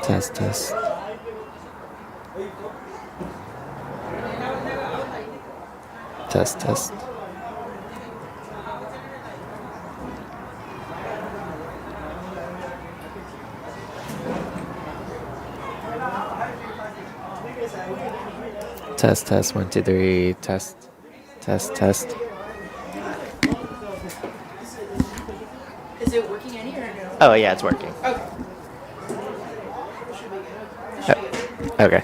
Test, test. Test, test. Test, test. 1, 2, 3. Test, test, test. Is it working in here or no? Oh, yeah, it's working. Okay. Okay.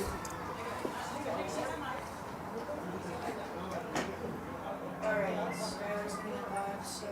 Alright, Skylar's coming up live, so.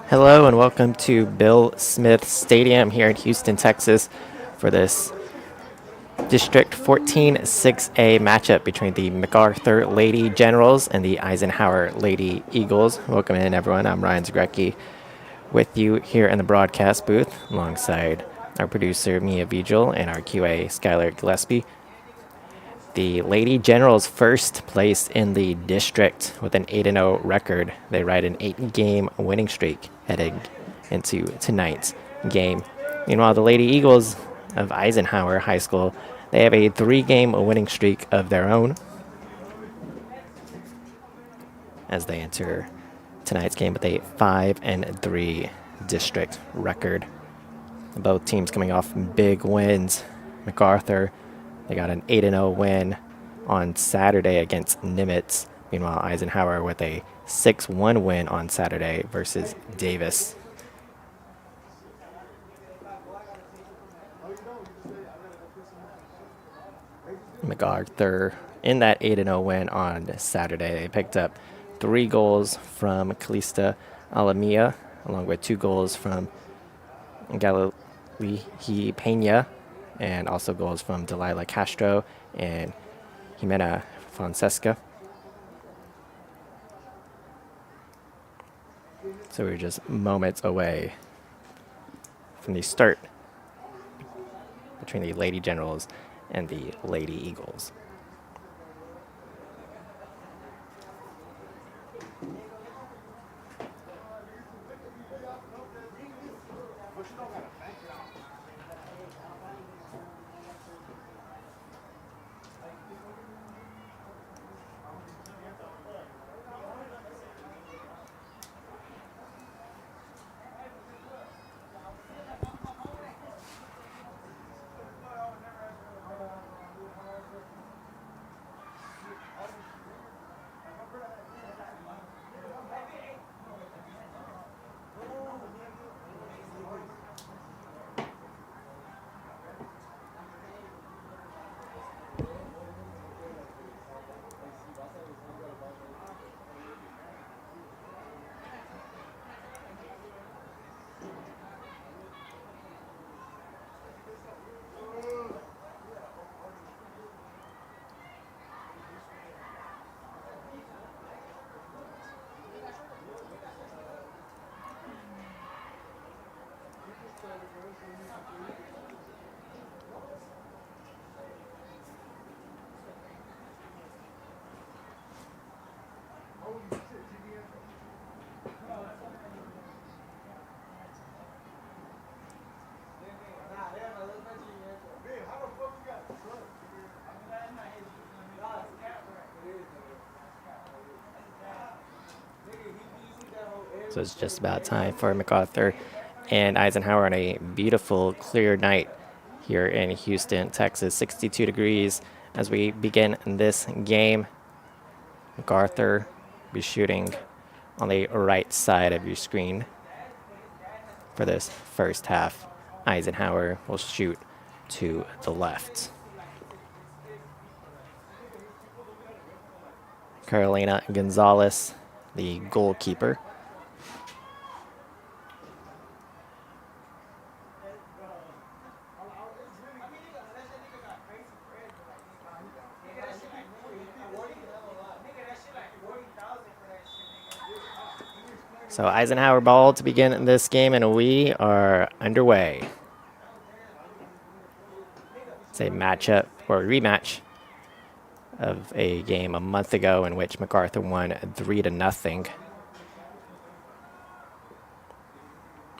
Hello and welcome to Bill Smith Stadium here in Houston, Texas for this District 14 6A matchup between the MacArthur Lady Generals and the Eisenhower Lady Eagles. Welcome in, everyone. I'm Ryan Zagrecki with you here in the broadcast booth alongside our producer Mia Vigil and our QA Skylar Gillespie. The Lady Generals first place in the district with an 8-0 record. They ride an 8-game winning streak heading into tonight's game. Meanwhile, the Lady Eagles of Eisenhower High School, they have a 3-game winning streak of their own as they enter tonight's game with a 5-3 district record. Both teams coming off big wins. MacArthur, they got an 8-0 win on Saturday against Nimitz. Meanwhile, Eisenhower with a 6-1 win on Saturday versus Davis. MacArthur, in that 8-0 win on Saturday, they picked up 3 goals from Calista Alamia, along with 2 goals from Galilei Pena, and also goals from Delilah Castro and Jimena Fonseca. So we're just moments away from the start between the Lady Generals and the Lady Eagles. So it's just about time for MacArthur and Eisenhower on a beautiful, clear night here in Houston, Texas. 62 degrees as we begin this game. MacArthur will be shooting on the right side of your screen for this first half. Eisenhower will shoot to the left. Carolina Gonzalez, the goalkeeper. So Eisenhower ball to begin this game, and we are underway. It's a matchup or rematch of a game a month ago in which MacArthur won 3-0.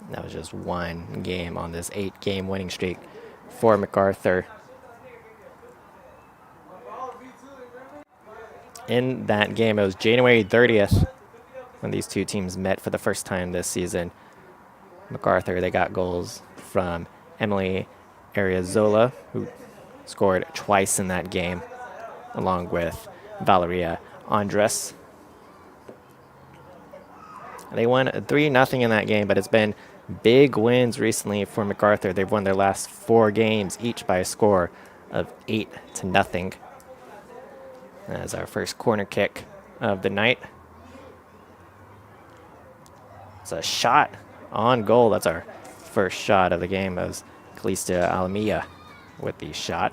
That was just one game on this 8-game winning streak for MacArthur. In that game, it was January 30th when these two teams met for the first time this season. MacArthur, they got goals from Emily Ariazola, who scored twice in that game, along with Valeria Andres. They won 3-0 in that game, but it's been big wins recently for MacArthur. They've won their last 4 games, each by a score of 8-0. That's our first corner kick of the night. It's a shot on goal. That's our first shot of the game. That was Calista Alamia with the shot.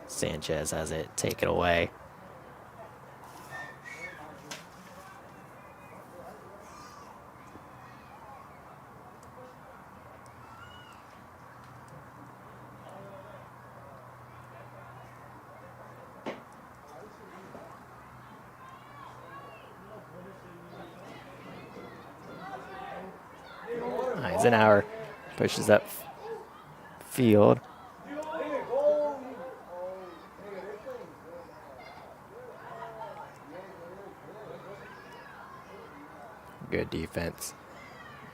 Sanchez has it taken away. Eisenhower pushes up field. Good defense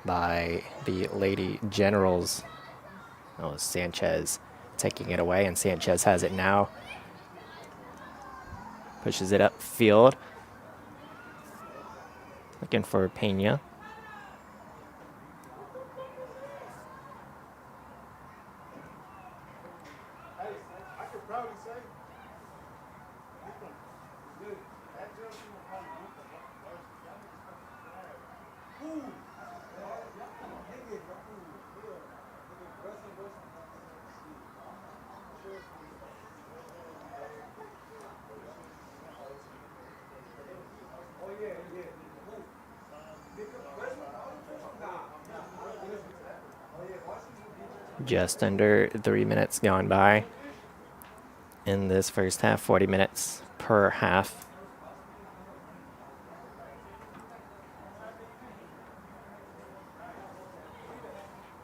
by the Lady Generals. Oh, Sanchez taking it away, and Sanchez has it now. Pushes it up field. Looking for Pena. Just under 3 minutes gone by in this first half, 40 minutes per half.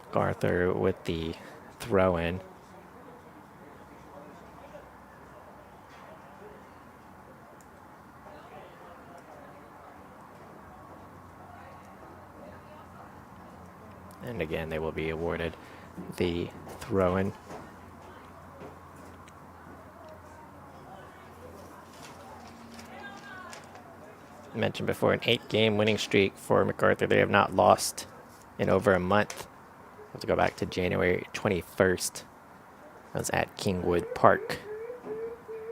MacArthur with the throw in. And again, they will be awarded the throw-in. Mentioned before, an 8-game winning streak for MacArthur. They have not lost in over a month. We'll have to go back to January 21st. That was at Kingwood Park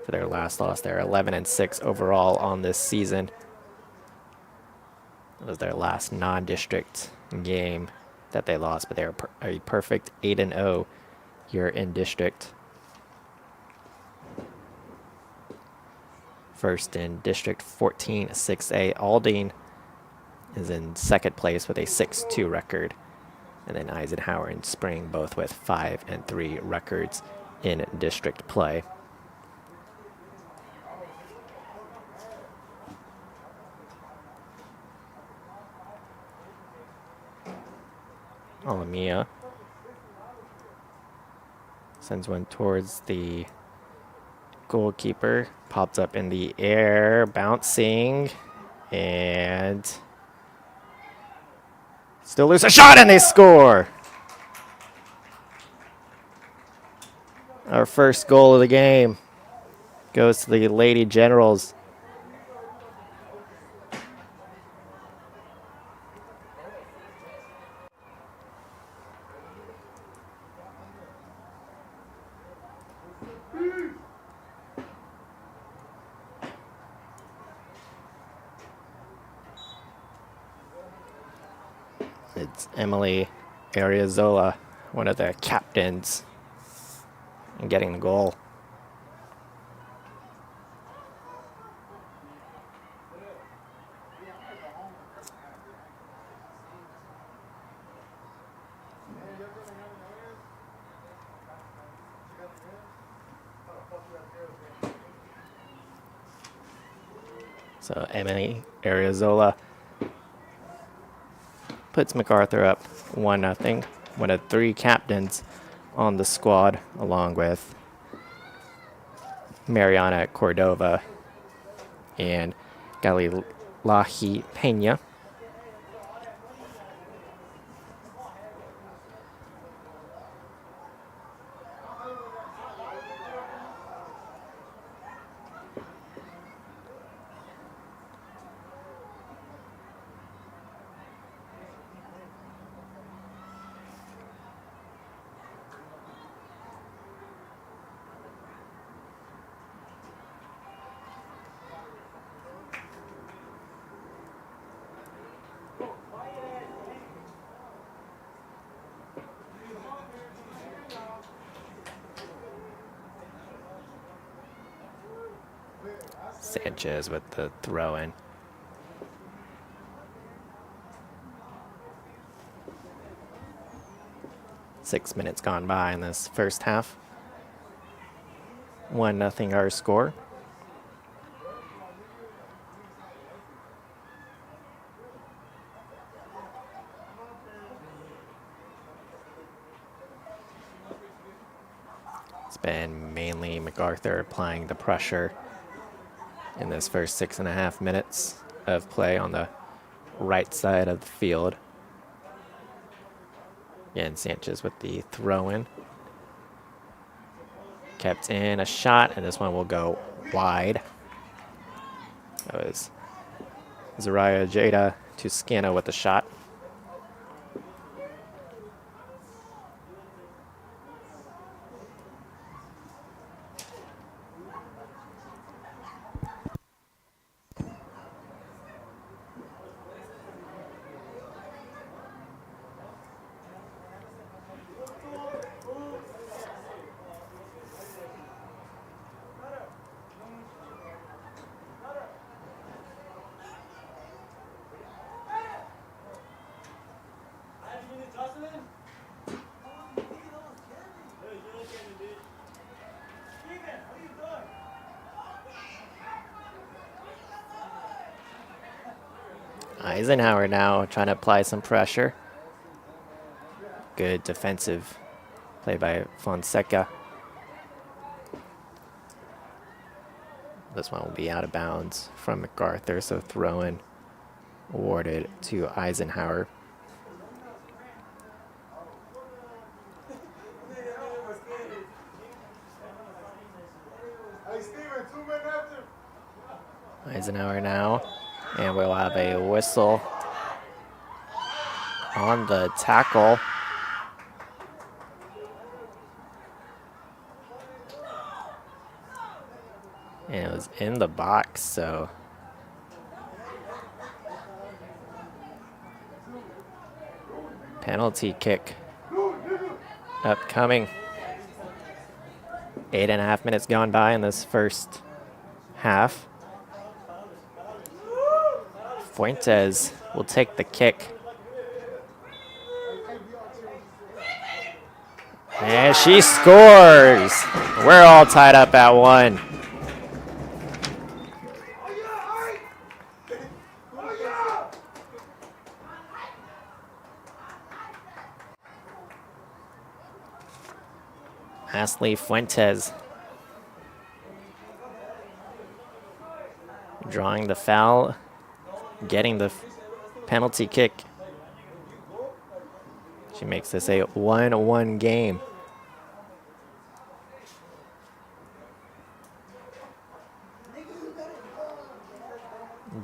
for their last loss. They're 11-6 overall on this season. That was their last non-district game that they lost, but they were a perfect 8-0 here in district. First in District 14, 6A. Aldine is in second place with a 6-2 record. And then Eisenhower and Spring both with 5-3 records in district play. Alamia sends one towards the goalkeeper. Popped up in the air, bouncing, and still lose a shot, and they score. Our first goal of the game goes to the Lady Generals. It's Emily Ariozola, one of the captains, and getting the goal. So Emily Ariozola puts MacArthur up 1-0. One of 3 captains on the squad, along with Mariana Cordova and Galilahi Pena. Sanchez with the throw in. Six minutes gone by in this first half. 1-0 our score. It's been mainly MacArthur applying the pressure in this first 6.5 minutes of play on the right side of the field. Again, Sanchez with the throw-in. Kept in a shot, and this one will go wide. That was Zariah Jada Toscano with the shot. Eisenhower now trying to apply some pressure. Good defensive play by Fonseca. This one will be out of bounds from MacArthur, so throw-in awarded to Eisenhower. Eisenhower now, and we'll have a whistle on the tackle. And it was in the box, so penalty kick upcoming. 8.5 minutes gone by in this first half. Fuentes will take the kick. And she scores! We're all tied up at 1. Ashley Fuentes drawing the foul, getting the penalty kick. She makes this a 1-1 game.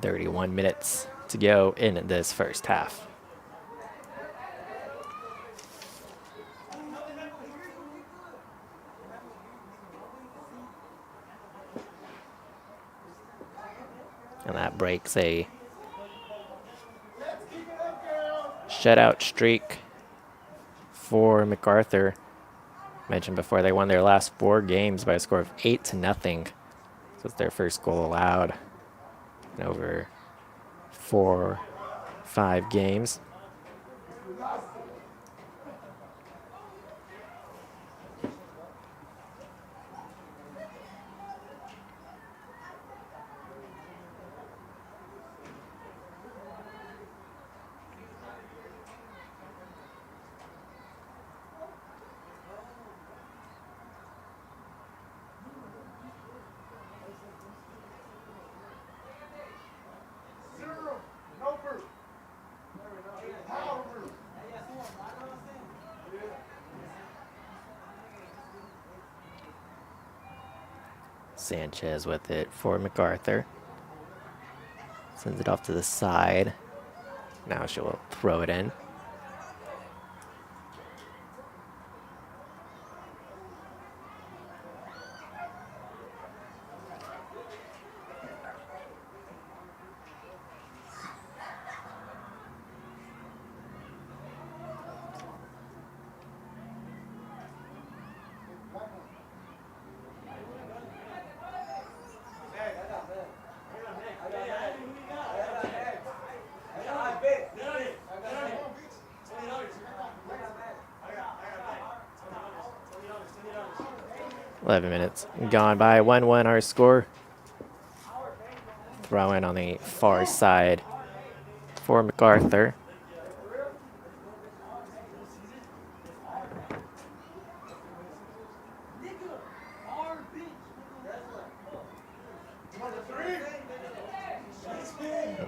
"31 minutes to go in this first half." And that breaks a shutout streak for MacArthur. Mentioned before, they won their last 4 games by a score of 8-0. So it's their first goal allowed in over 4-5 games. Sanchez with it for MacArthur. Sends it off to the side. Now she'll throw it in. $11 minutes gone by. 1-1 our score. Throw in on the far side for MacArthur.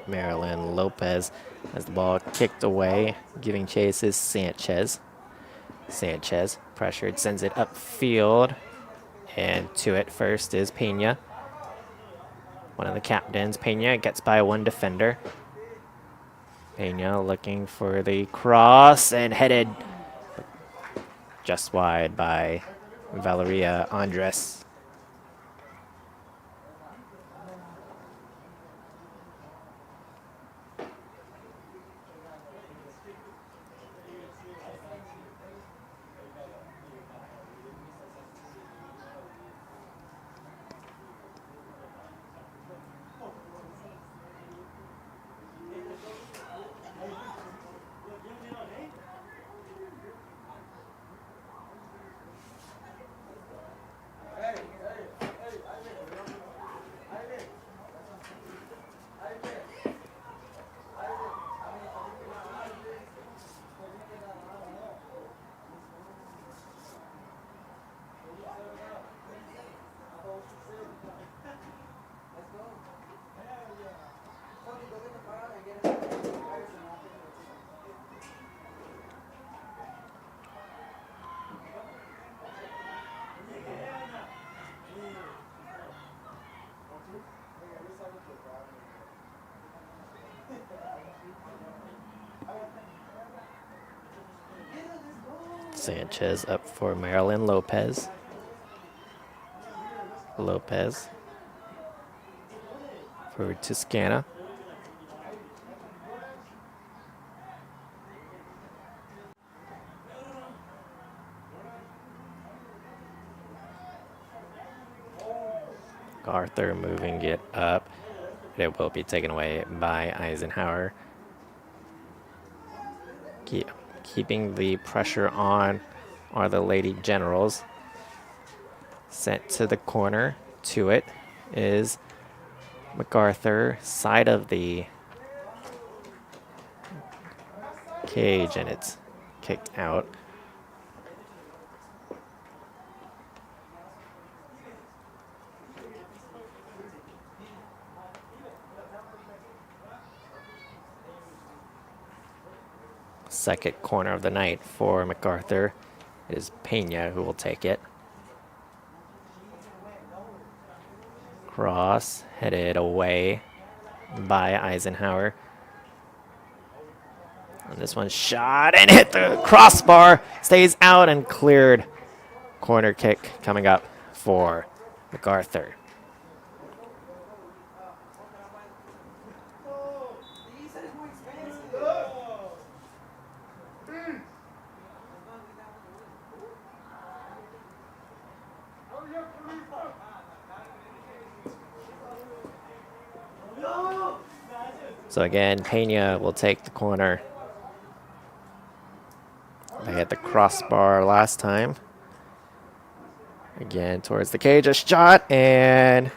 Marilyn Lopez has the ball kicked away. Giving chase is Sanchez. Sanchez pressured, sends it upfield. And to it first is Pena. One of the captains. Pena gets by one defender. Pena looking for the cross and headed just wide by Valeria Andres. Sanchez up for Marilyn Lopez. Lopez for Toscana. Arthur moving it up. It will be taken away by Eisenhower. Keeping the pressure on are the Lady Generals. Sent to the corner. To it is MacArthur, side of the cage, and it's kicked out. Second corner of the night for MacArthur. It is Pena who will take it. Cross headed away by Eisenhower. And this one shot and hit the crossbar. Stays out and cleared. Corner kick coming up for MacArthur. So again, Pena will take the corner. They hit the crossbar last time. Again, towards the cage, a shot, and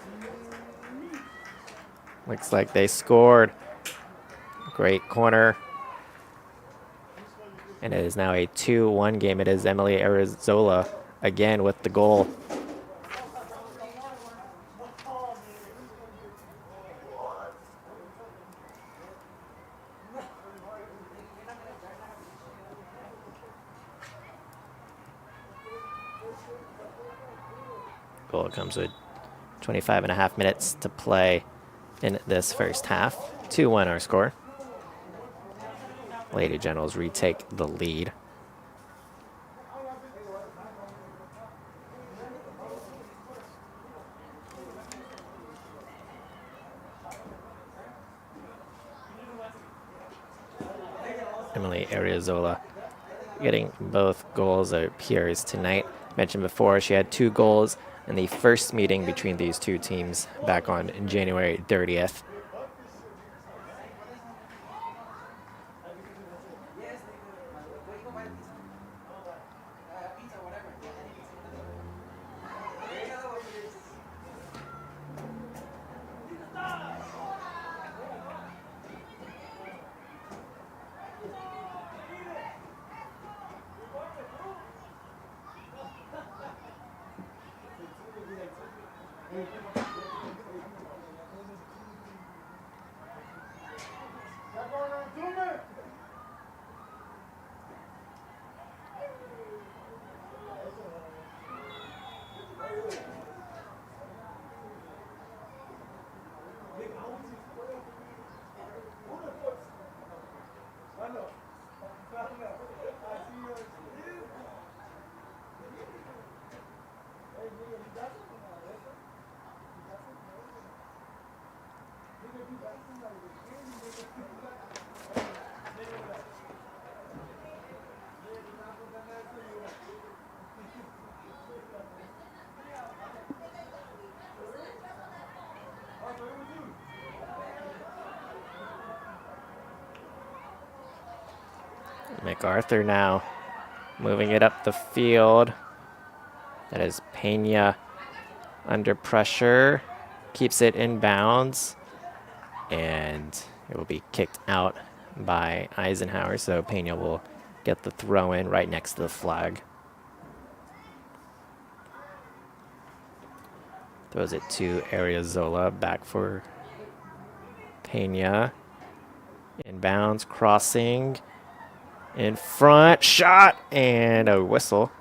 looks like they scored. Great corner. And it is now a 2-1 game. It is Emily Arizola again with the goal. Goal comes with 25 and a half minutes to play in this first half. 2-1 our score. Lady Generals retake the lead. Emily Arizola getting both goals appears tonight. Mentioned before, she had 2 goals in the first meeting between these two teams back on January 30th. MacArthur now moving it up the field. That is Pena under pressure. Keeps it in bounds. And it will be kicked out by Eisenhower. So Pena will get the throw in right next to the flag. Throws it to Arizola. Back for Pena. Inbounds, crossing. In front, shot, and a whistle.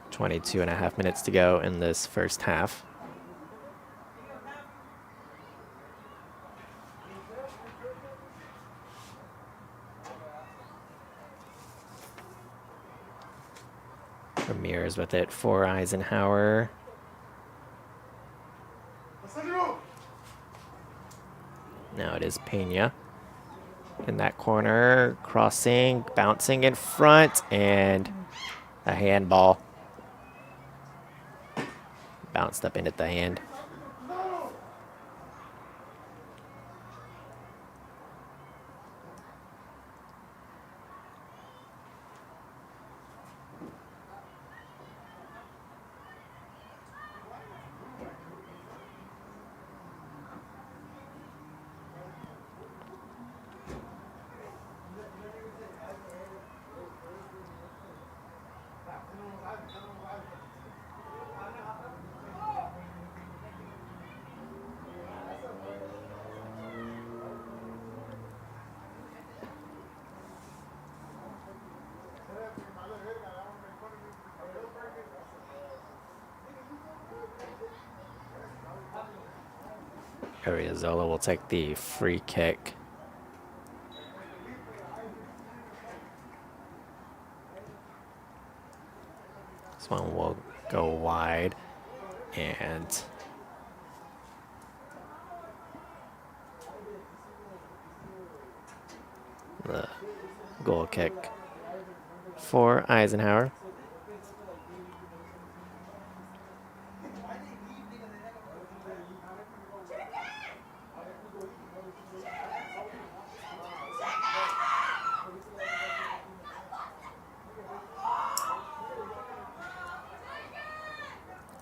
Twenty-two and a half minutes to go in this first half. Ramirez with it for Eisenhower. Now it is Pena in that corner, crossing, bouncing in front, and a handball. Bounced up into the hand. Arizola will take the free kick. This one will go wide, and the goal kick for Eisenhower.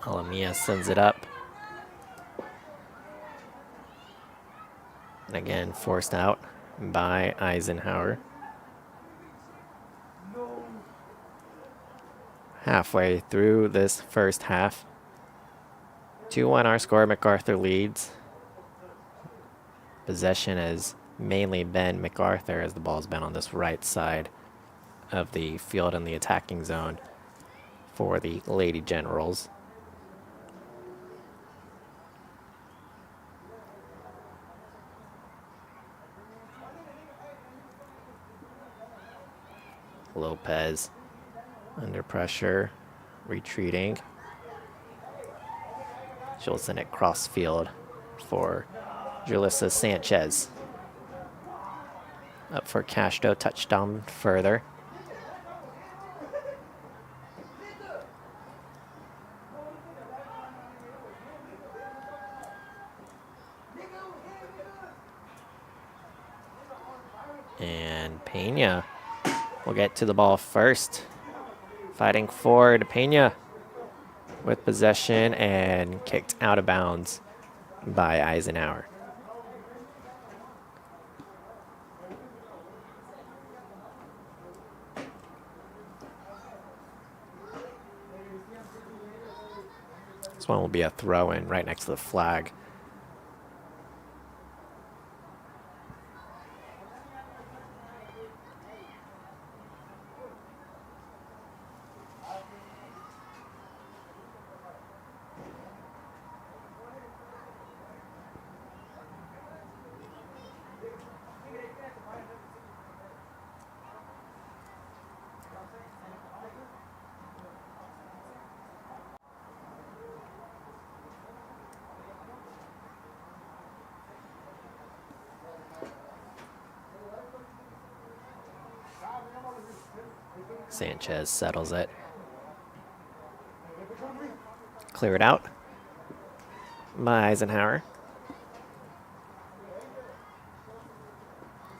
Alamia sends it up. And again, forced out by Eisenhower. Halfway through this first half. 2-1 our score. MacArthur leads. Possession has mainly been MacArthur as the ball's been on this right side of the field in the attacking zone for the Lady Generals. Lopez under pressure, retreating. She'll send it cross field for Julissa Sanchez. Up for Castro, touchdown further. And Pena will get to the ball first. Fighting forward, Pena with possession and kicked out of bounds by Eisenhower. This one will be a throw-in right next to the flag. Sanchez settles it. Clear it out by Eisenhower.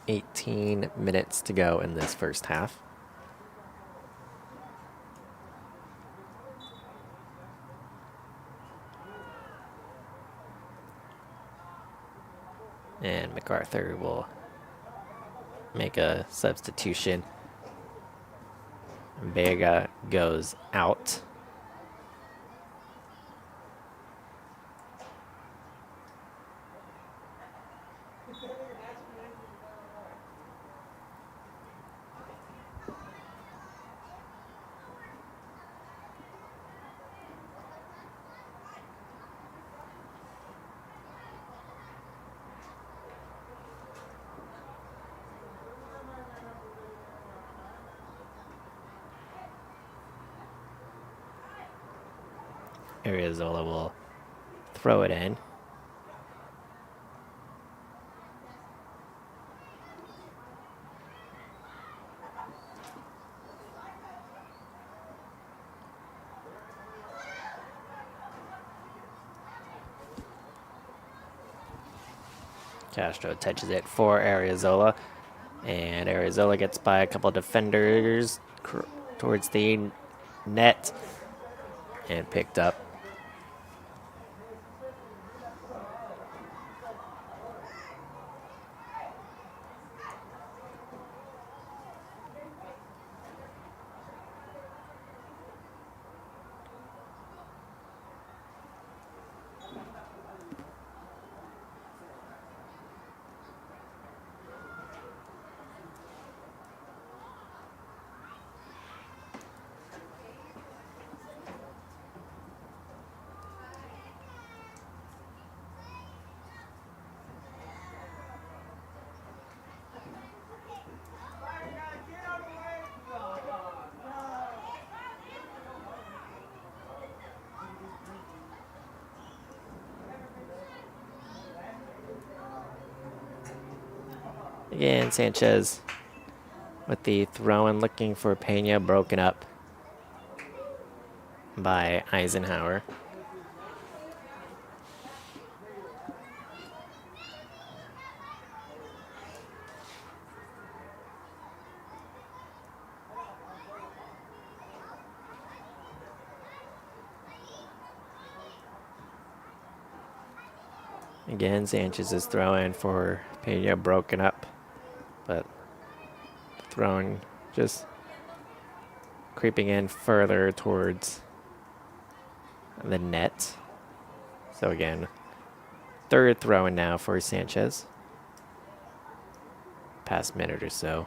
18 minutes to go in this first half. And MacArthur will make a substitution. Vega goes out. Ariozola will throw it in. Castro touches it for Ariozola, and Ariozola gets by a couple defenders towards the net and picked up. Again, Sanchez with the throw and looking for Pena, broken up by Eisenhower. Again, Sanchez is throwing for Pena, broken up, but throwing just creeping in further towards the net. So again, third throwing now for Sanchez. Past minute or so.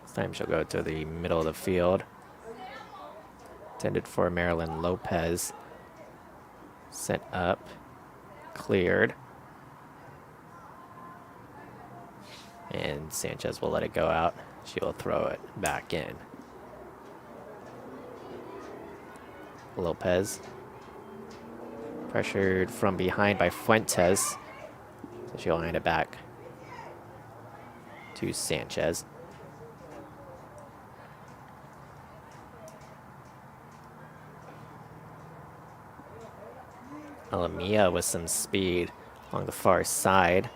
This time she'll go to the middle of the field. Intended for Marilyn Lopez. Sent up. Cleared. And Sanchez will let it go out. She will throw it back in. Lopez. Pressured from behind by Fuentes. So she'll hand it back to Sanchez. Alamia with some speed along the far side.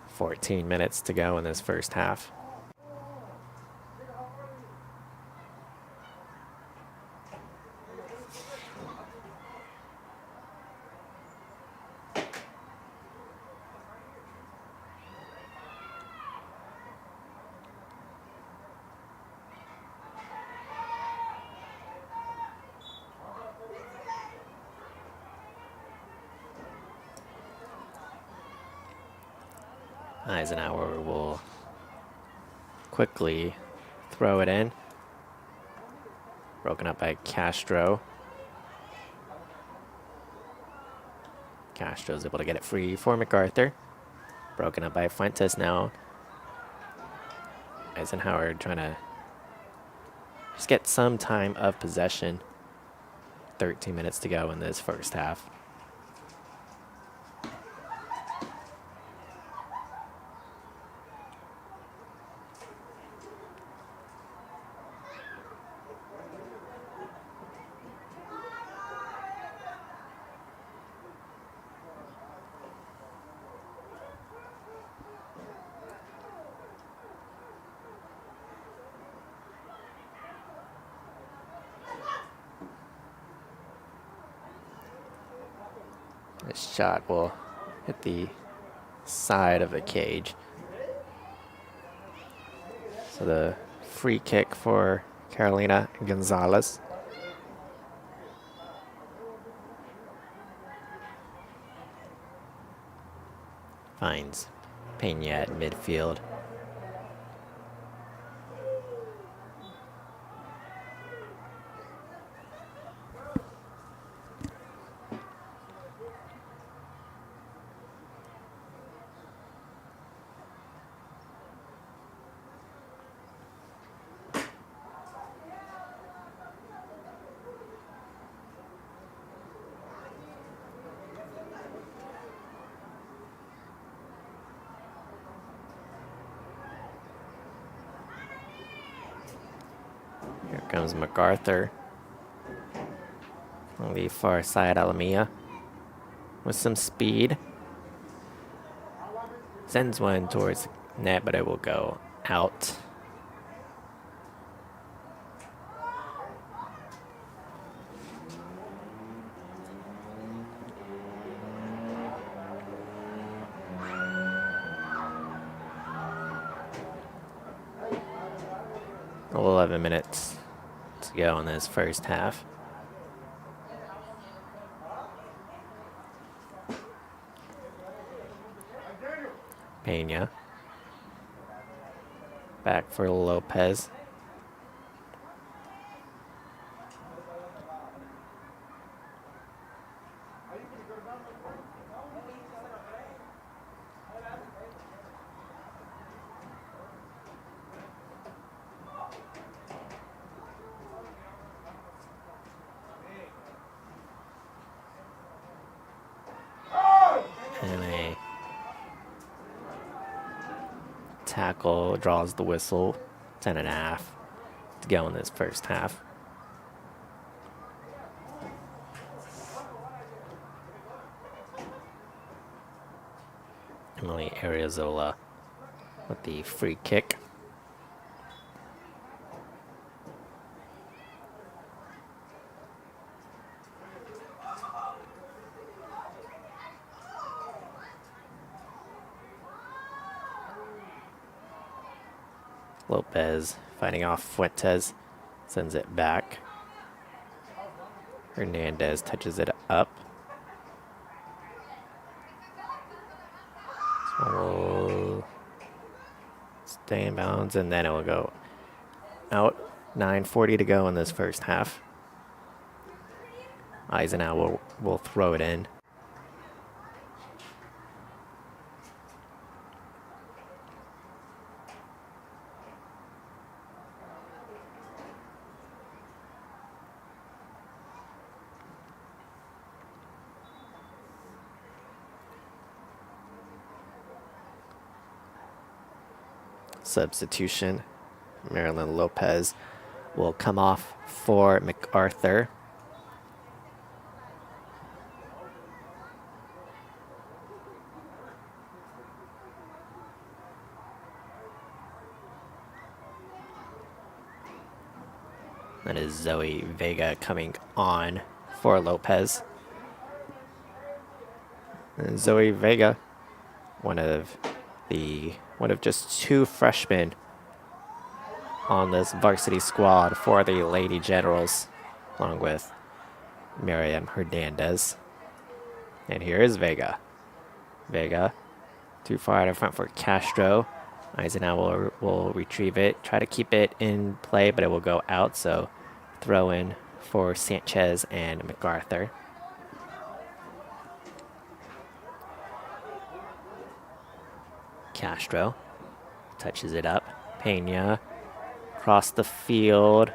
"14 minutes to go in this first half." Eisenhower will quickly throw it in. Broken up by Castro. Castro's able to get it free for MacArthur. Broken up by Fuentes now. Eisenhower trying to just get some time of possession. 13 minutes to go in this first half. This shot will hit the side of the cage. So the free kick for Carolina Gonzalez. Finds Pena at midfield. Here comes MacArthur on the far side. Alamia with some speed. Sends one towards net, but it will go out. "11 minutes to go in this first half." Pena. Back for Lopez. And a tackle draws the whistle. 10.5 to go in this first half. Emily Ariozola with the free kick. Lopez fighting off Fuentes, sends it back. Hernandez touches it up. So we'll stay in bounds, and then it will go out. 9:40 to go in this first half. Eisenhower will throw it in. Substitution. Marilyn Lopez will come off for MacArthur. That is Zoe Vega coming on for Lopez. And Zoe Vega, one of just 2 freshmen on this varsity squad for the Lady Generals, along with Miriam Hernandez. And here is Vega. Vega, too far out in front for Castro. Eisenhower will retrieve it, try to keep it in play, but it will go out, so throw in for Sanchez and MacArthur. Castro touches it up. Pena across the field,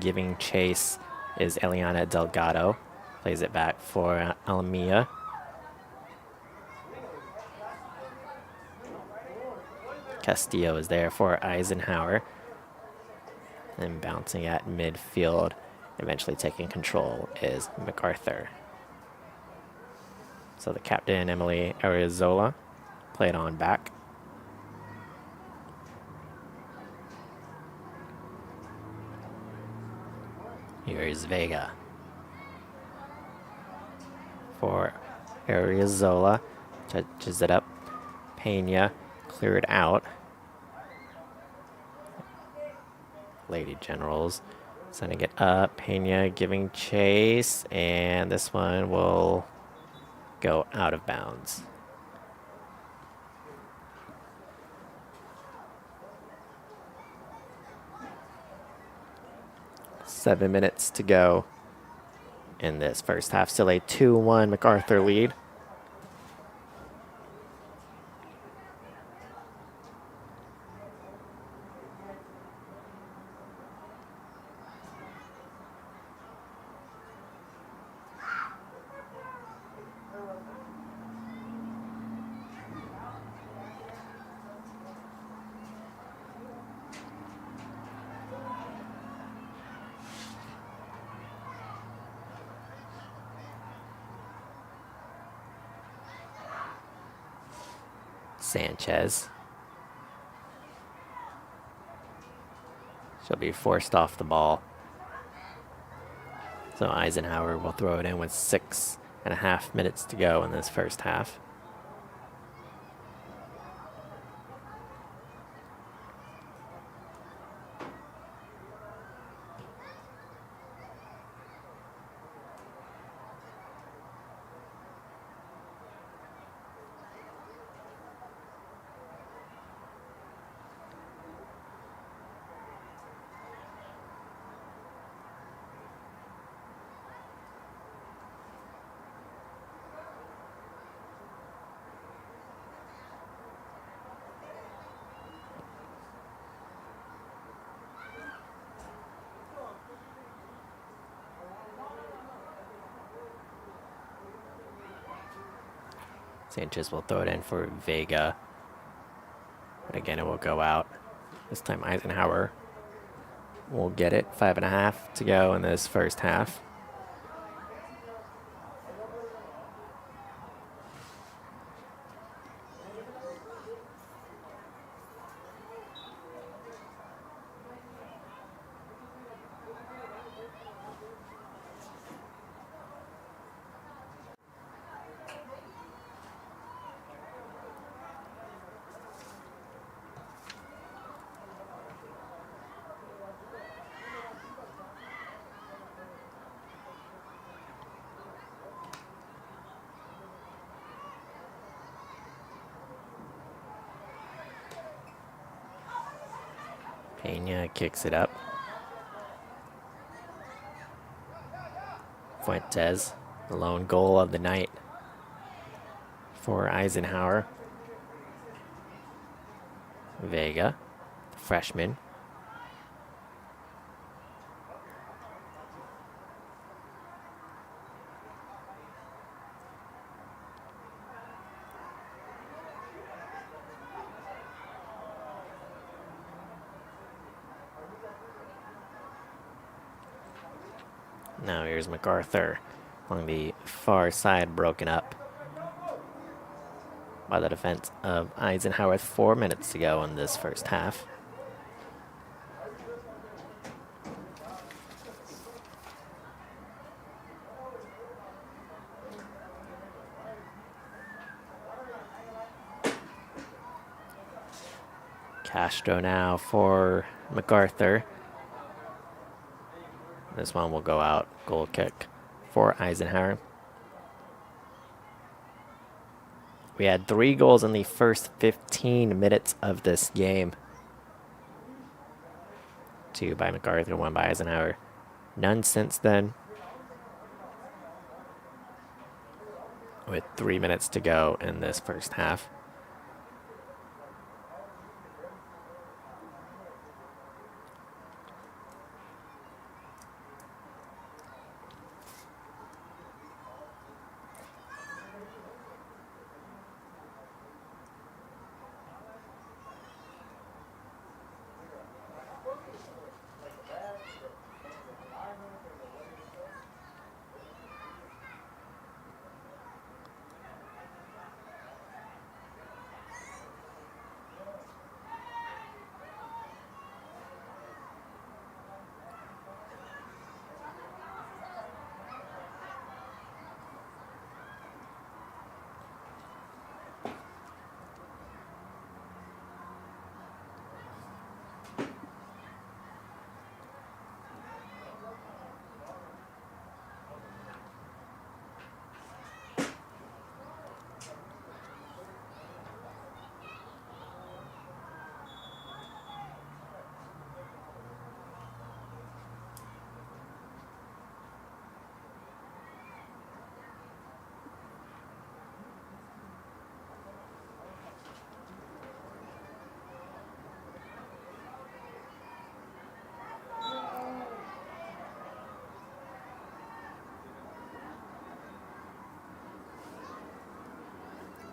giving chase is Eliana Delgado. Plays it back for Alamia. Castillo is there for Eisenhower. And bouncing at midfield, eventually taking control, is MacArthur. So the captain, Emily Ariozola, played on back. Here is Vega for Ariozola. Touches it up. Pena cleared out. Lady Generals sending it up. Pena giving chase, and this one will go out of bounds. Seven minutes to go in this first half. Still a 2-1 MacArthur lead. Sanchez. She'll be forced off the ball. So Eisenhower will throw it in with 6.5 minutes to go in this first half. Sanchez will throw it in for Vega. But again, it will go out. This time Eisenhower will get it. 5.5 to go in this first half. Pena kicks it up. Fuentes, the lone goal of the night for Eisenhower. Vega, the freshman. Now here's MacArthur along the far side, broken up by the defense of Eisenhower. 4 minutes to go in this first half. Castro now for MacArthur. This one will go out. Goal kick for Eisenhower. We had 3 goals in the first 15 minutes of this game. 2 by MacArthur, 1 by Eisenhower. None since then. With 3 minutes to go in this first half.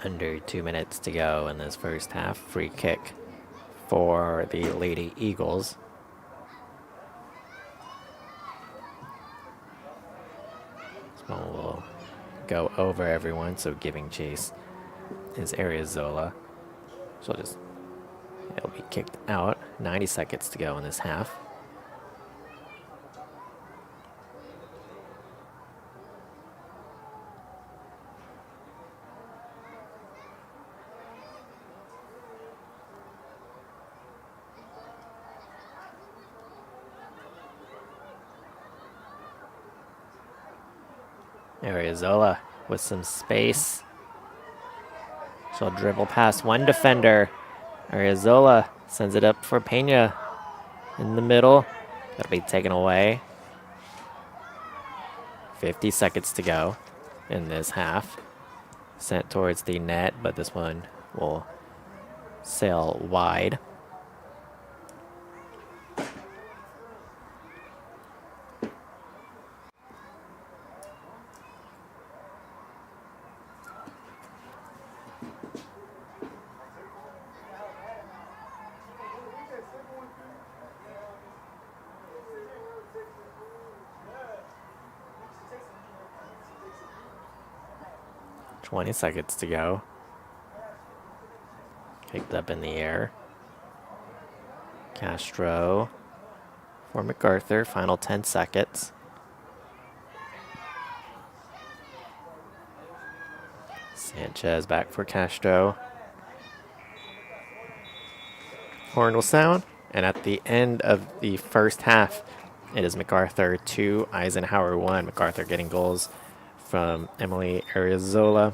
Under 2 minutes to go in this first half. Free kick for the Lady Eagles. This one will go over everyone, so giving chase is Ariozola. So it'll be kicked out. 90 seconds to go in this half. Ariozola with some space. She'll dribble past one defender. Ariozola sends it up for Pena in the middle. That'll be taken away. 50 seconds to go in this half. Sent towards the net, but this one will sail wide. 20 seconds to go. Kicked up in the air. Castro for MacArthur. Final 10 seconds. Sanchez back for Castro. Horn will sound, and at the end of the first half, it is MacArthur 2, Eisenhower 1. MacArthur getting goals from Emily Ariozola,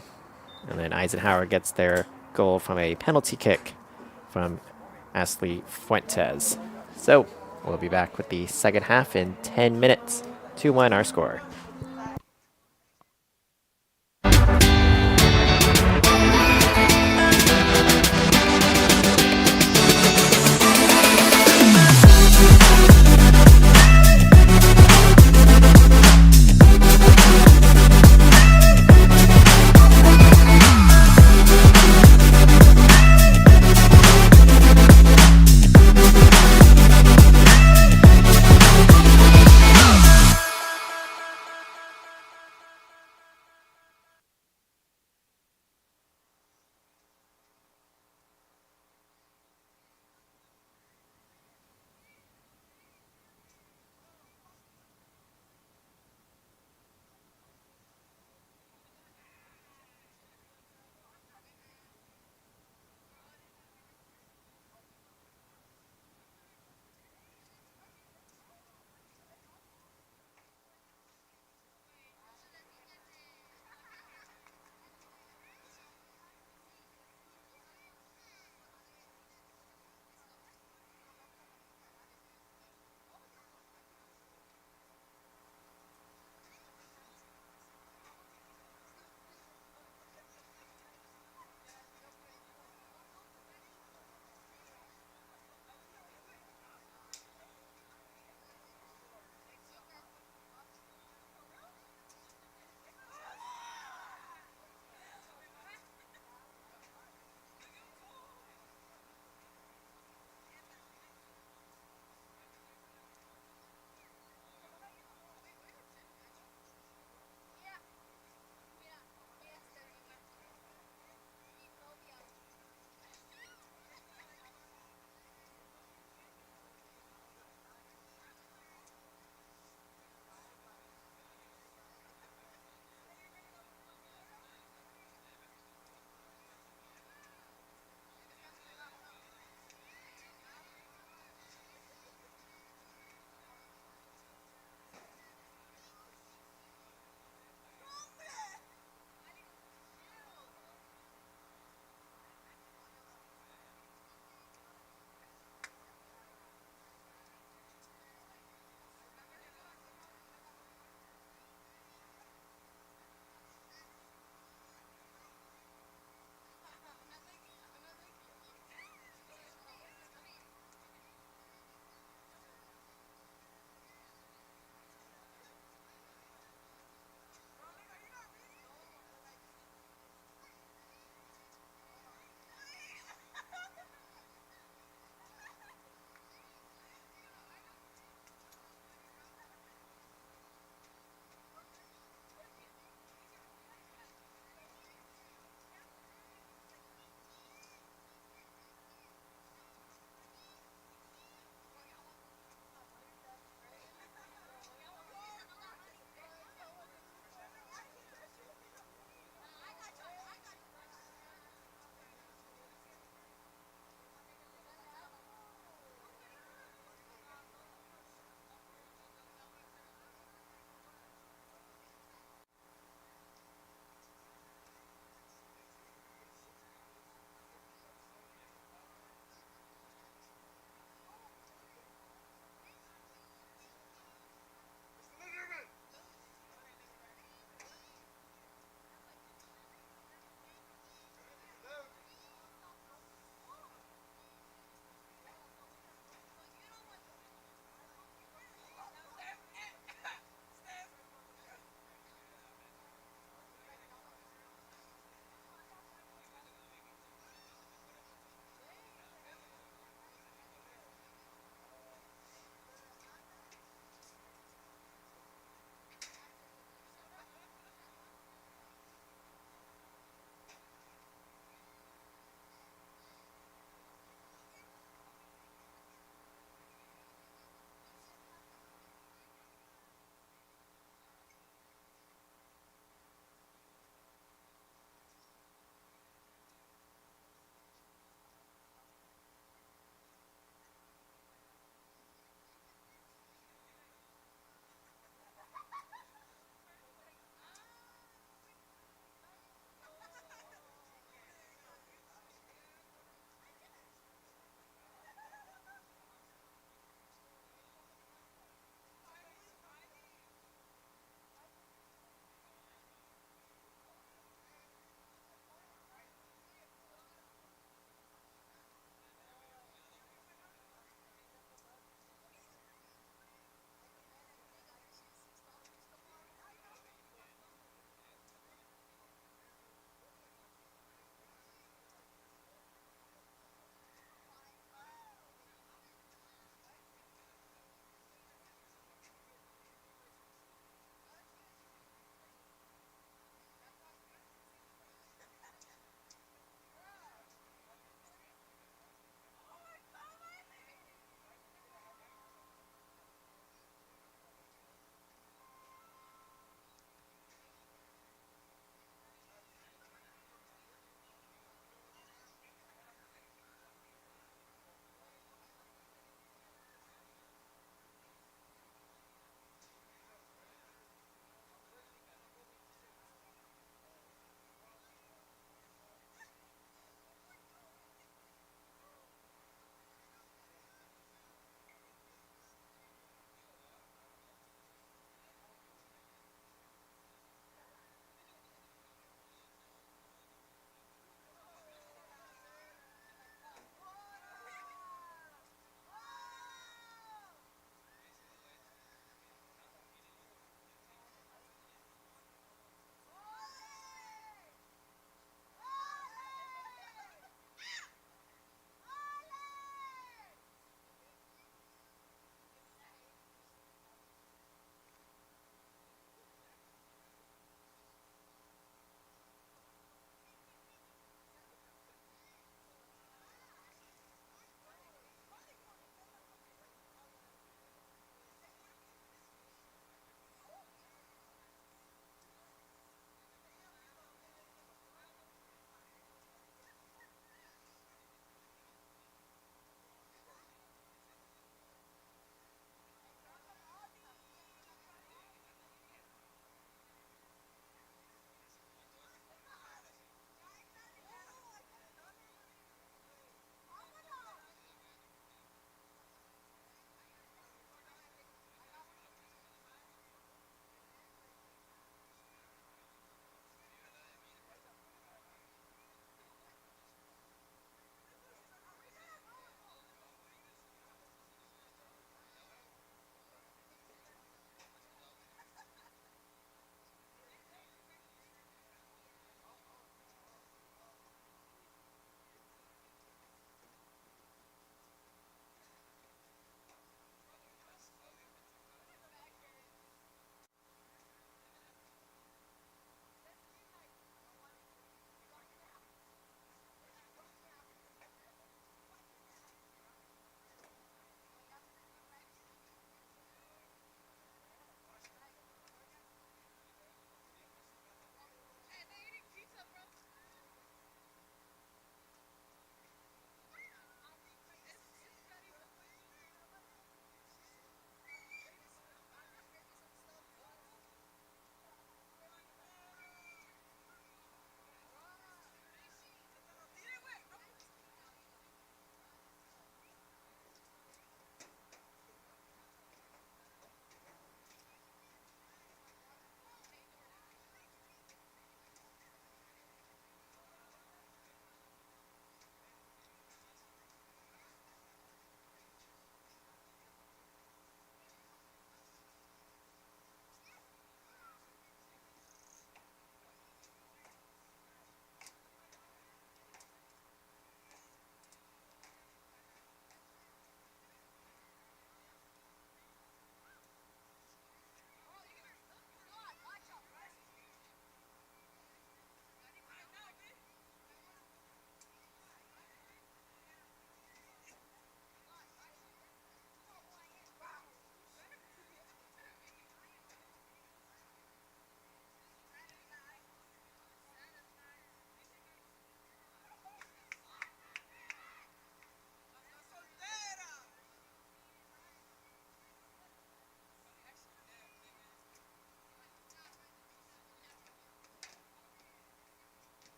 and then Eisenhower gets their goal from a penalty kick from Ashley Fuentes. So we'll be back with the second half in 10 minutes. 2-1 our score.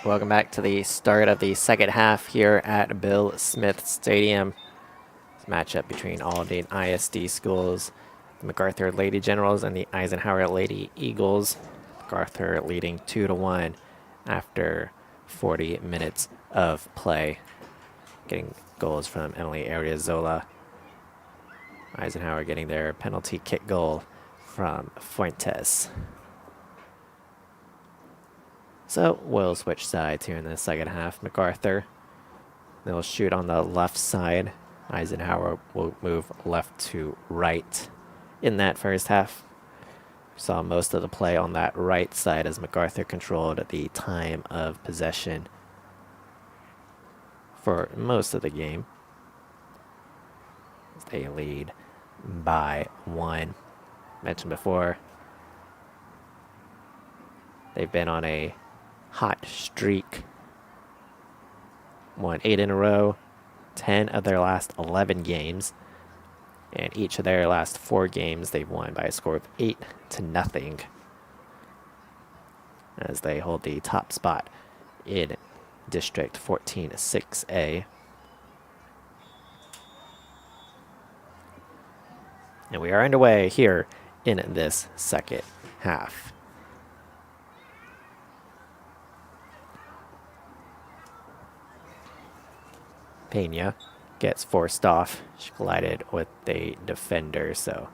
Welcome back to the start of the second half here at Bill Smith Stadium. It's a matchup between Aldine ISD schools, the MacArthur Lady Generals and the Eisenhower Lady Eagles. MacArthur leading 2-1 after 40 minutes of play. Getting goals from Emily Ariozola. Eisenhower getting their penalty kick goal from Fuentes. So we'll switch sides here in the second half. MacArthur, they'll shoot on the left side. Eisenhower will move left to right in that first half. Saw most of the play on that right side as MacArthur controlled the time of possession for most of the game. They lead by 1. Mentioned before, they've been on a hot streak. Won 8 in a row, 10 of their last 11 games. And each of their last 4 games, they've won by a score of 8-0. As they hold the top spot in District 14-6A. And we are underway here in this second half. Pena gets forced off. She collided with the defender, so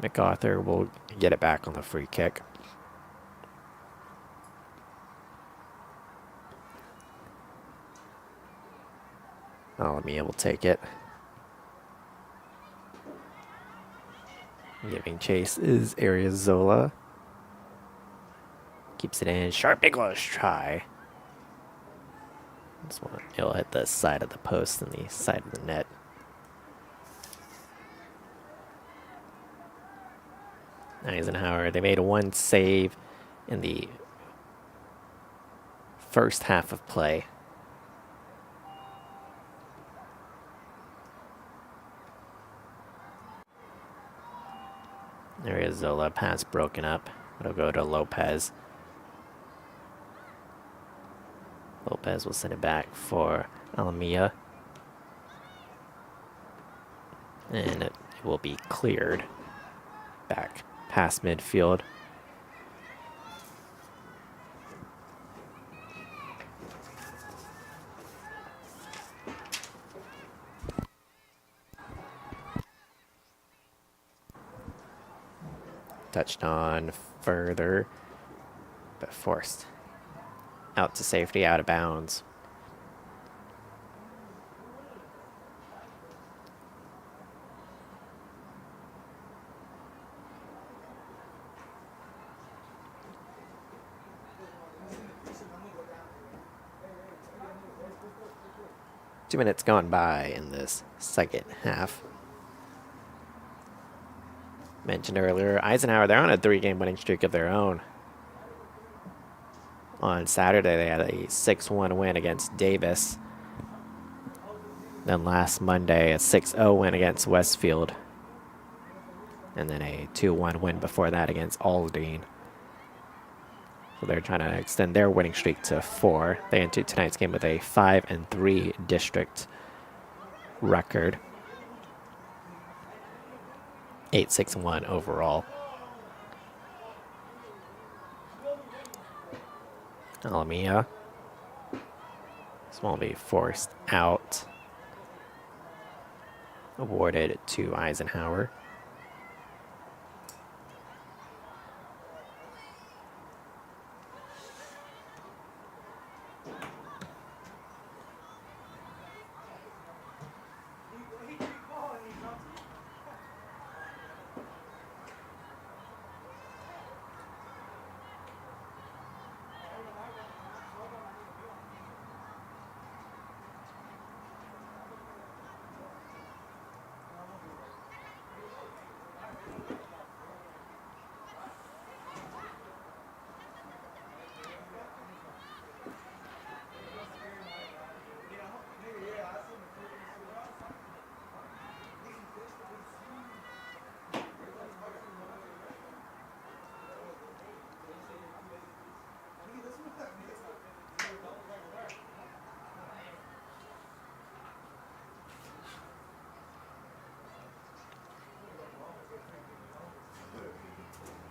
MacArthur will get it back on the free kick. Alamia will take it. Giving chase is Ariozola. Keeps it in. Sharp English try. This one, it'll hit the side of the post and the side of the net. Eisenhower, they made 1 save in the first half of play. Ariozola, pass broken up. It'll go to Lopez. Lopez will send it back for Alamia. And it will be cleared back past midfield. Touched on further, but forced out to safety, out of bounds. Two minutes gone by in this second half. Mentioned earlier, Eisenhower, they're on a 3-game winning streak of their own. On Saturday, they had a 6-1 win against Davis. Then last Monday, a 6-0 win against Westfield. And then a 2-1 win before that against Aldine. So they're trying to extend their winning streak to 4. They entered tonight's game with a 5-3 district record. 8-6-1 overall. Alamia. This one will be forced out. Awarded to Eisenhower.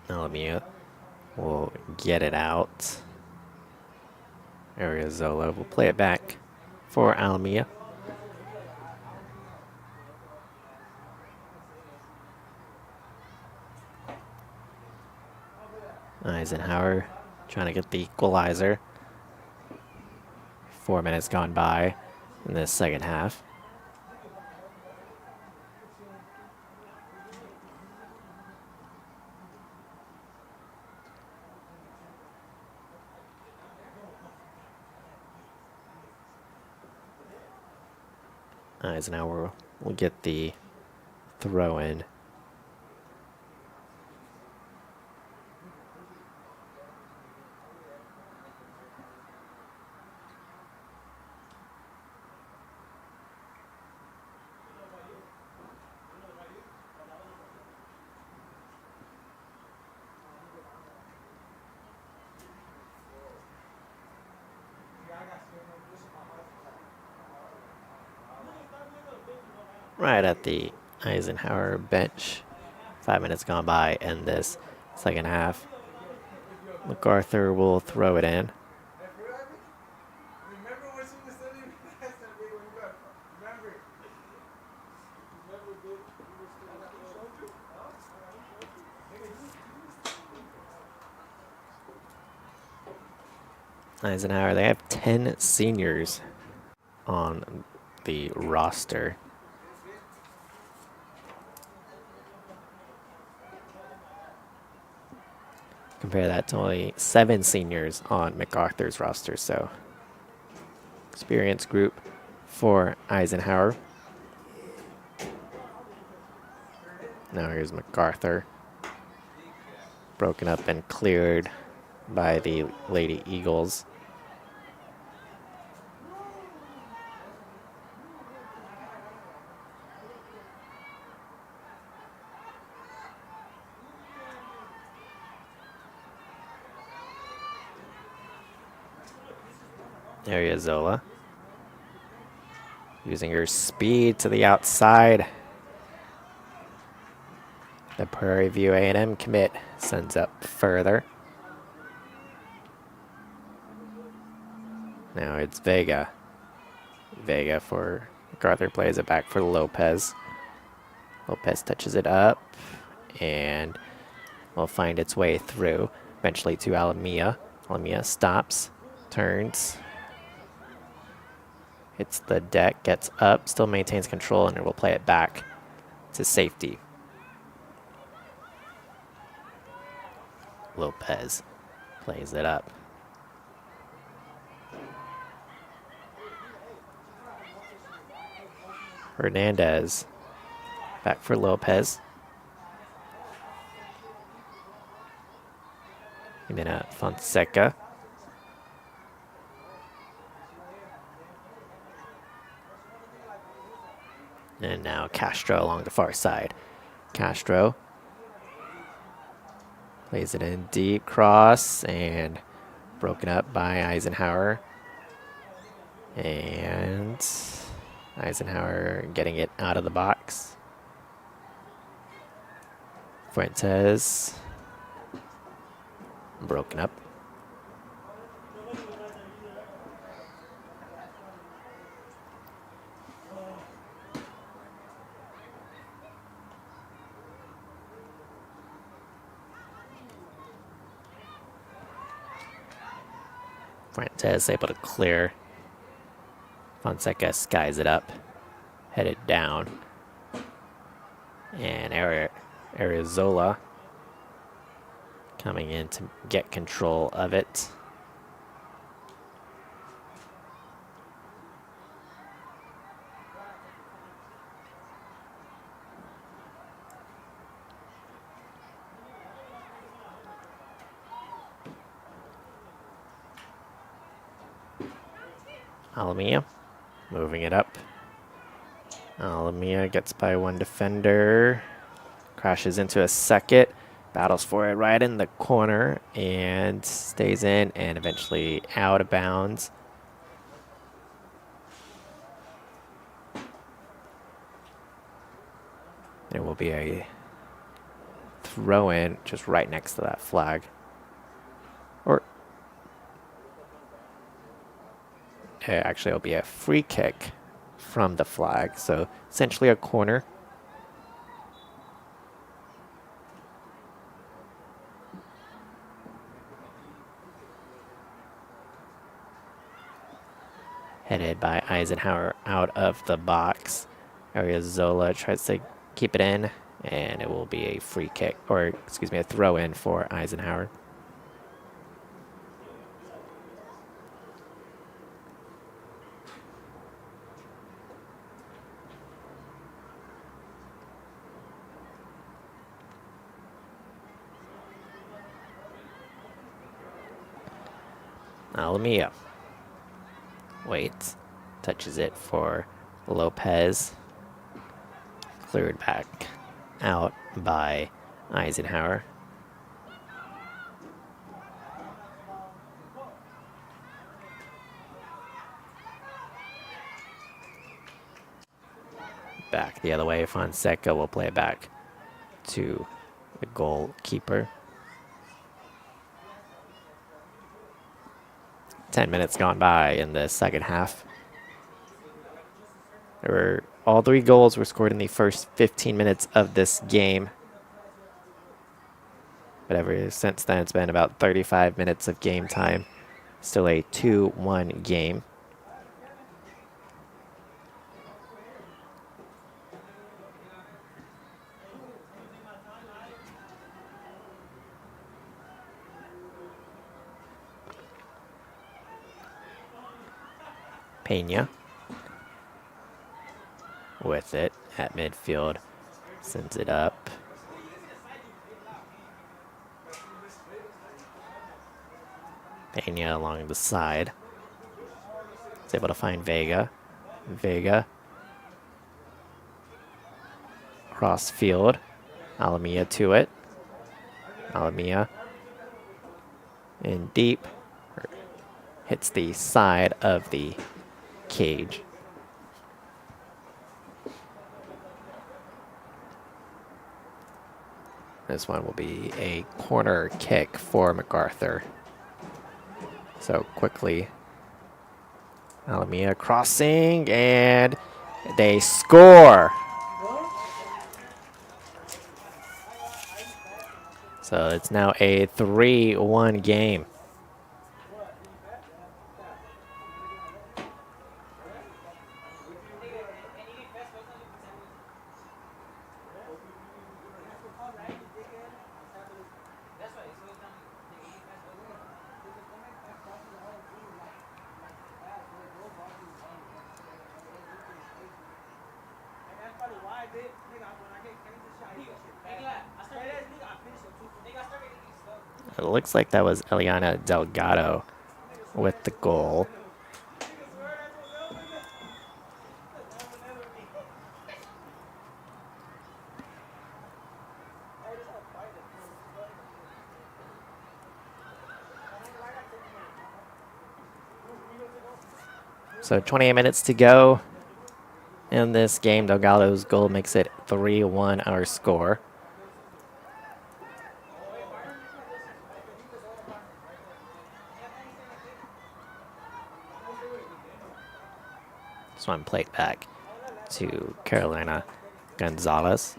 Alamia will get it out. Arizola will play it back for Alamia. Eisenhower trying to get the equalizer. 4 minutes gone by in the second half. Eisenhower will get the throw in. Right at the Eisenhower bench. 5 minutes gone by in this second half. MacArthur will throw it in. Eisenhower, they have 10 seniors on the roster. Compare that to only 7 seniors on MacArthur's roster, so experienced group for Eisenhower. Now here's MacArthur. Broken up and cleared by the Lady Eagles. Arizola using her speed to the outside. The Prairie View A&M commit sends up further. Now it's Vega. Vega for MacArthur, plays it back for Lopez. Lopez touches it up and will find its way through, eventually to Alamia. Alamia stops, turns, hits the deck, gets up, still maintains control, and it will play it back to safety. Lopez plays it up. Hernandez back for Lopez. And then Fonseca. And now Castro along the far side. Castro plays it in deep cross and broken up by Eisenhower. And Eisenhower getting it out of the box. Fuentes broken up. Fuentes able to clear. Fonseca skies it up, headed down. And Arizola coming in to get control of it. Alamia moving it up. Alamia gets by one defender, crashes into a second, battles for it right in the corner, and stays in and eventually out of bounds. There will be a throw in just right next to that flag. Or actually, it'll be a free kick from the flag. So essentially a corner. Headed by Eisenhower out of the box. Zola tries to keep it in, and it will be a free kick, or excuse me, a throw in for Eisenhower. Alamia waits, touches it for Lopez. Cleared back out by Eisenhower. Back the other way, Fonseca will play it back to the goalkeeper. 10 minutes gone by in the second half. All 3 goals were scored in the first 15 minutes of this game. But ever since then, it's been about 35 minutes of game time. Still a 2-1 game. Pena with it at midfield, sends it up. Pena along the side. Is able to find Vega. Vega. Cross field. Alamia to it. Alamia in deep. Hits the side of the cage. This one will be a corner kick for MacArthur. So quickly, Alamia crossing, and they score. So it's now a 3-1 game. It looks like that was Eliana Delgado with the goal. So 28 minutes to go in this game. Delgado's goal makes it 3-1 our score. This one played back to Carolina Gonzalez.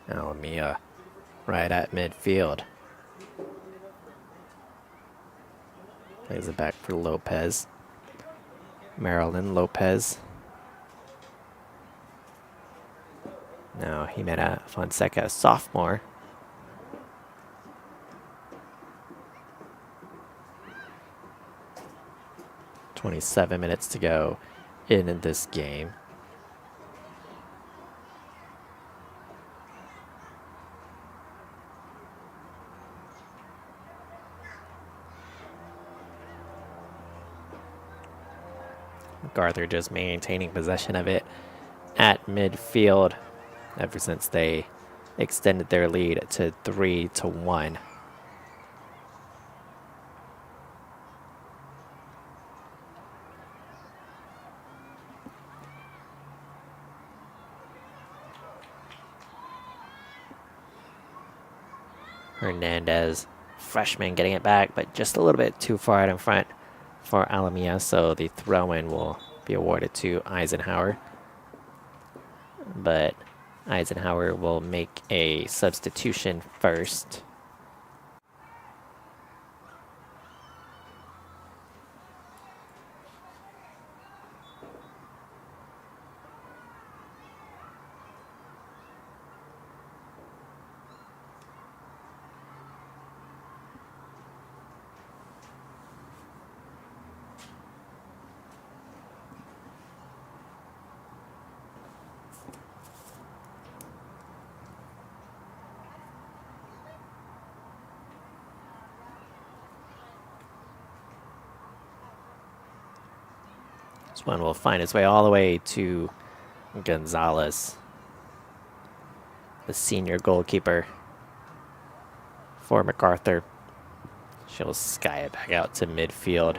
Alamia right at midfield. Plays it back for Lopez. Marilyn Lopez. Now Jimena Fonseca, sophomore. "27 minutes to go in this game. MacArthur just maintaining possession of it at midfield ever since they extended their lead to 3-1. Hernandez, freshman, getting it back, but just a little bit too far out in front for Alamia, so the throw-in will be awarded to Eisenhower. But Eisenhower will make a substitution first. This one will find its way all the way to Gonzalez, the senior goalkeeper for MacArthur. She'll sky it back out to midfield.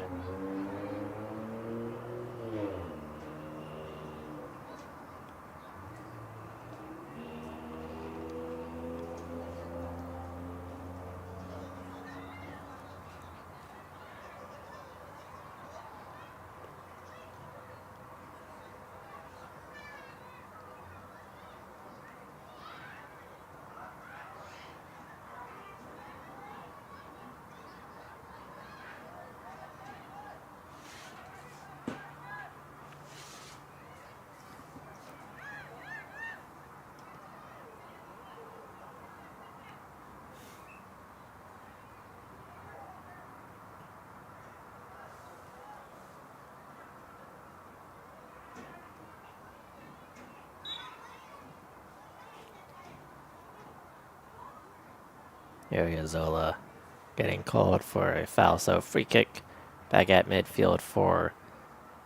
Zola getting called for a foul, so free kick back at midfield for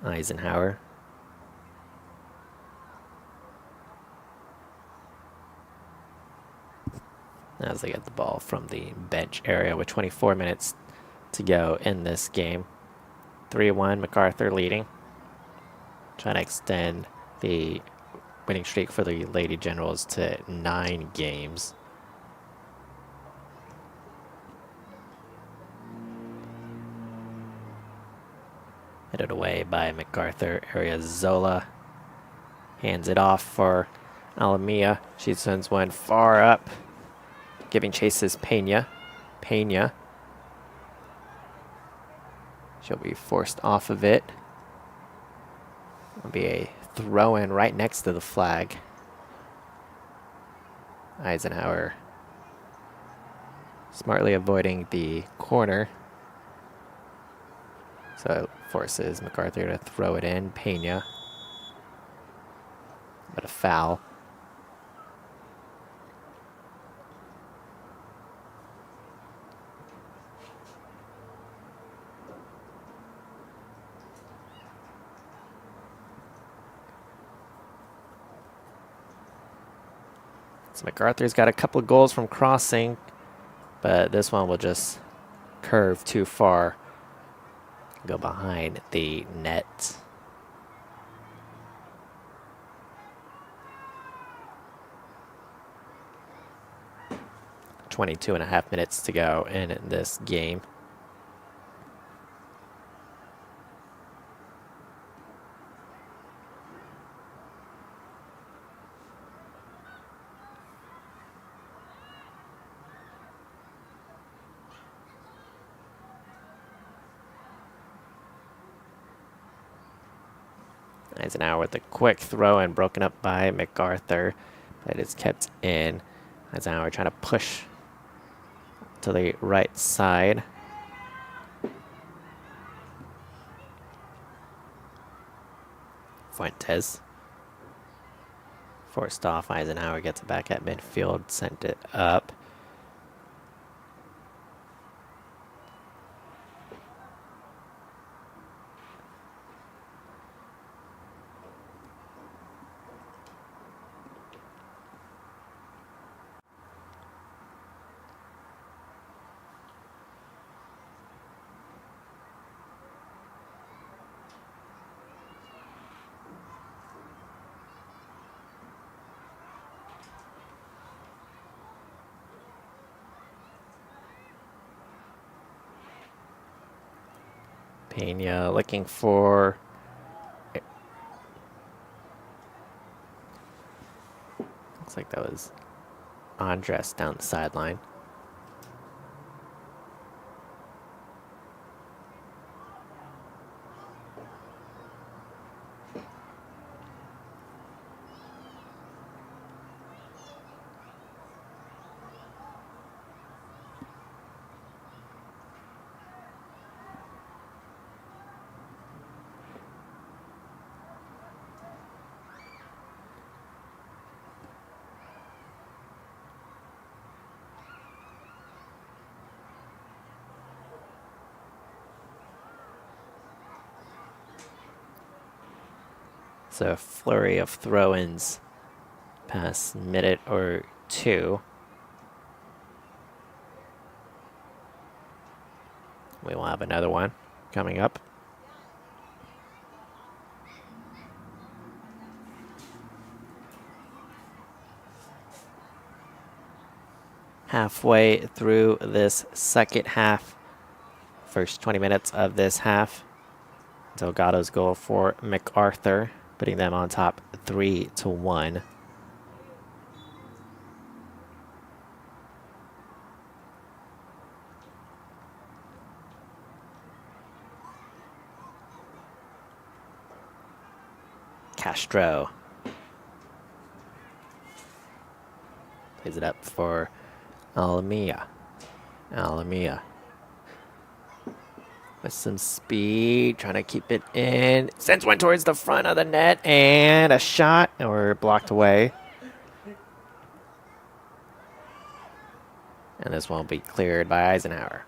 Eisenhower. As they get the ball from the bench area with 24 minutes to go in this game. 3-1, MacArthur leading. Trying to extend the winning streak for the Lady Generals to 9 games. Headed away by MacArthur. Zola hands it off for Alamia. She sends one far up. Giving chase is Pena. She'll be forced off of it. It'll be a throw-in right next to the flag. Eisenhower smartly avoiding the corner. So it forces MacArthur to throw it in. Pena. But a foul. So MacArthur's got a couple of goals from crossing, but this one will just curve too far. Go behind the net. .22.5 minutes to go in this game. Eisenhower with a quick throw and broken up by MacArthur, but it's kept in. Eisenhower trying to push to the right side. Fuentes forced off. Eisenhower gets it back at midfield, sent it up. Pena looking for... Looks like that was Andres down the sideline. So a flurry of throw-ins past minute or two. We will have another one coming up. Halfway through this second half, first 20 minutes of this half. Delgado's goal for MacArthur, putting them on top 3-1. Castro plays it up for Alamia. Alamia with some speed, trying to keep it in. Sends one towards the front of the net, and a shot, or blocked away. And this won't be cleared by Eisenhower.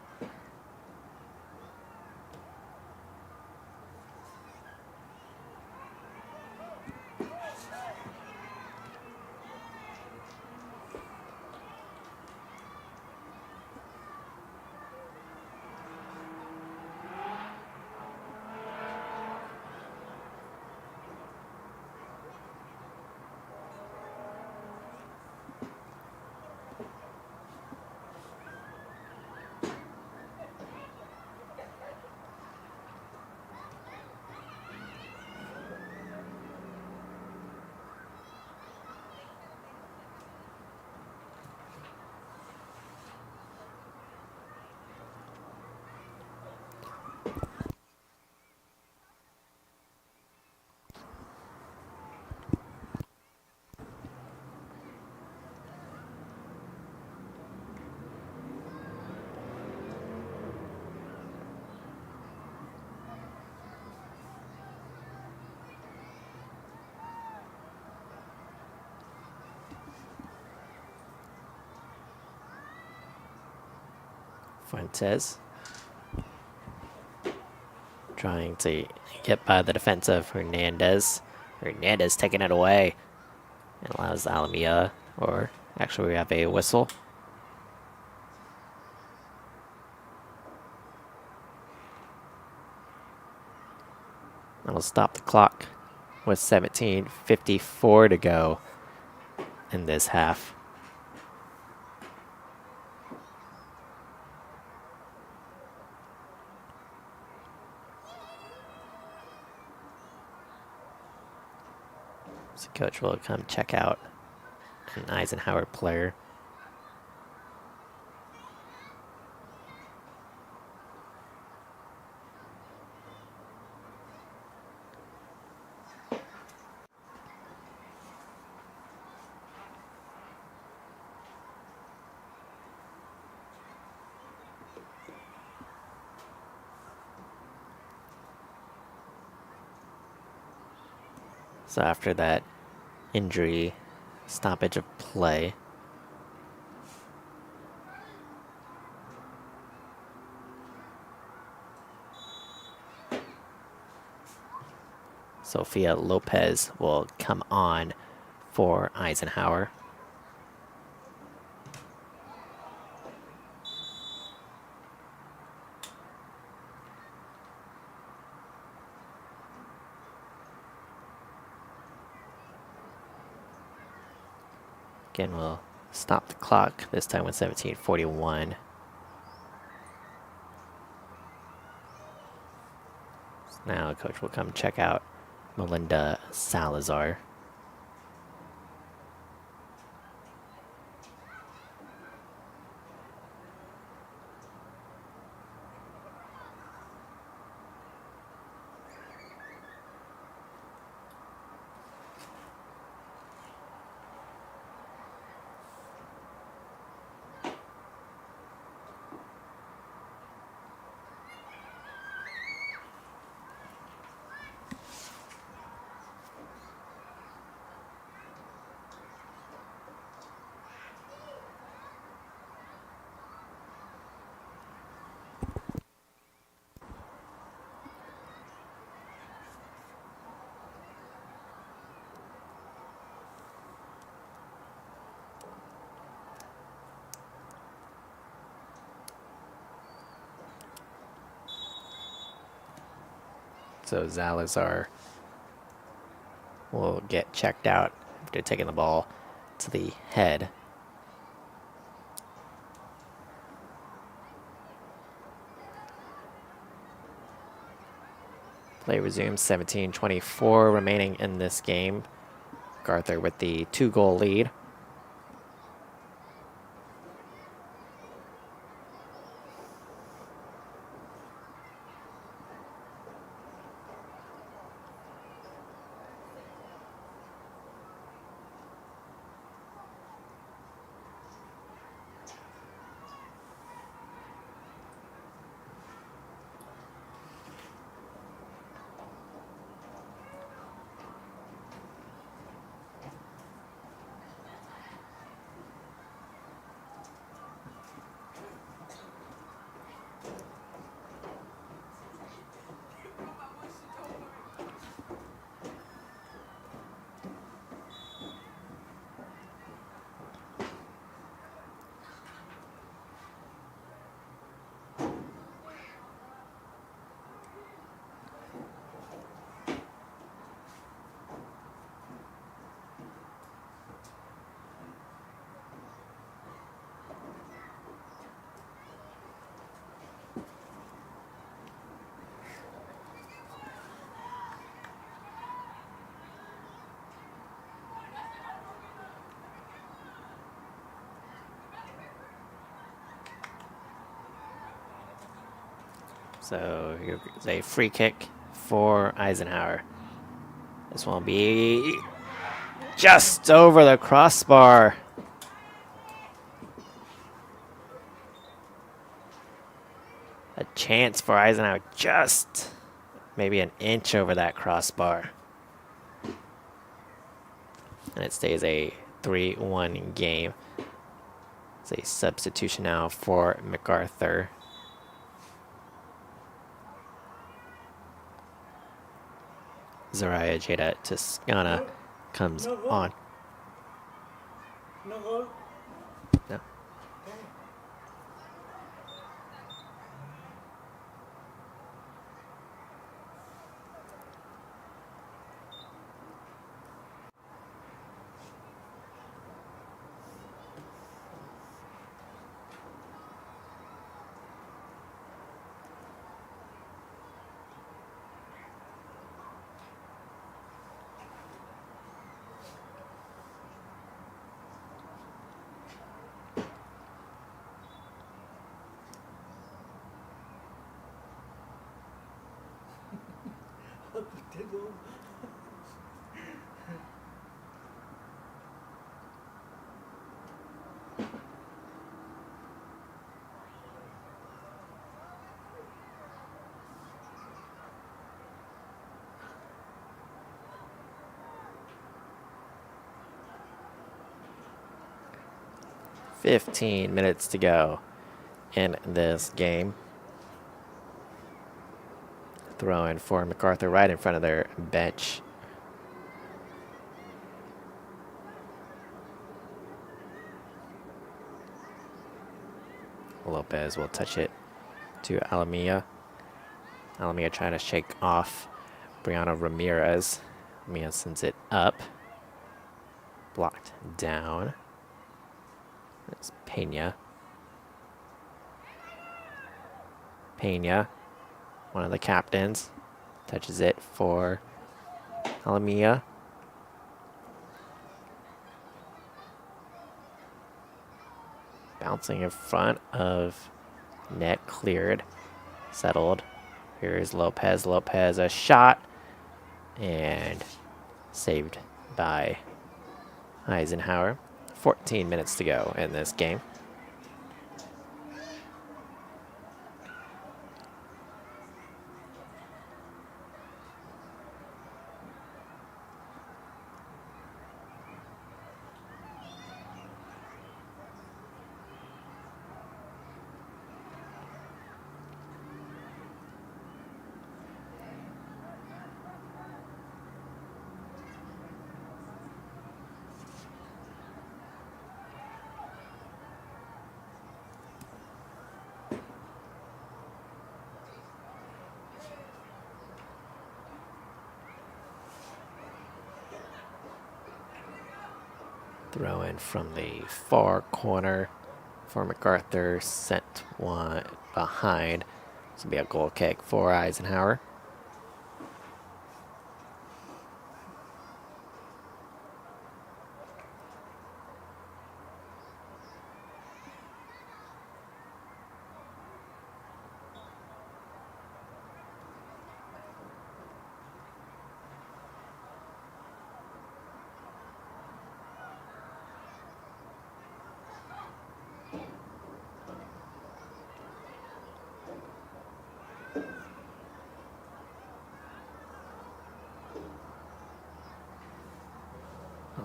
Fuentes trying to get by the defense of Hernandez. Hernandez taking it away. It allows Alamia, or actually we have a whistle. That'll stop the clock with 17:54 to go in this half. So coach will come check out an Eisenhower player. So after that injury, stoppage of play, Sofia Lopez will come on for Eisenhower. Again, we'll stop the clock, this time with 17:41. Now coach will come check out Melinda Salazar. So Salazar will get checked out after taking the ball to the head. Play resumes, 17-24 remaining in this game. MacArthur with the 2-goal lead. So here's a free kick for Eisenhower. This will be just over the crossbar. A chance for Eisenhower, just maybe an inch over that crossbar. And it stays a 3-1 game. It's a substitution now for MacArthur. Zaraya Jada Toscana comes on. No goal. No. 15 minutes to go in this game. Throw in for MacArthur right in front of their bench. Lopez will touch it to Alamia. Alamia trying to shake off Brianna Ramirez. Alamia sends it up. Blocked down. That's Pena. Pena, one of the captains, Touches it for Alamia. Bouncing in front of net, cleared, settled. Here's Lopez. Lopez, a shot, and saved by Eisenhower. 14 minutes to go in this game. Throw in from the far corner for MacArthur. Sent one behind. This will be a goal kick for Eisenhower.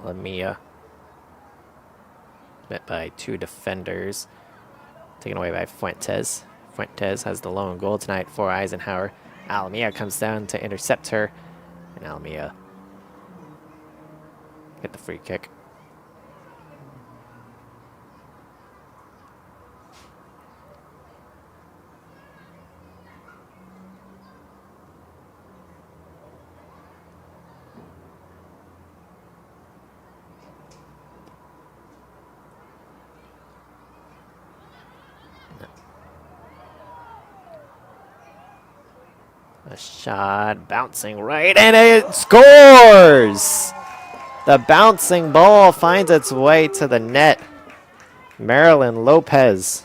Lamia met by two defenders, taken away by Fuentes. Fuentes has the lone goal tonight for Eisenhower. Alamia comes down to intercept her, and Alamia get the free kick. A shot, bouncing right, and it scores! The bouncing ball finds its way to the net. Marilyn Lopez.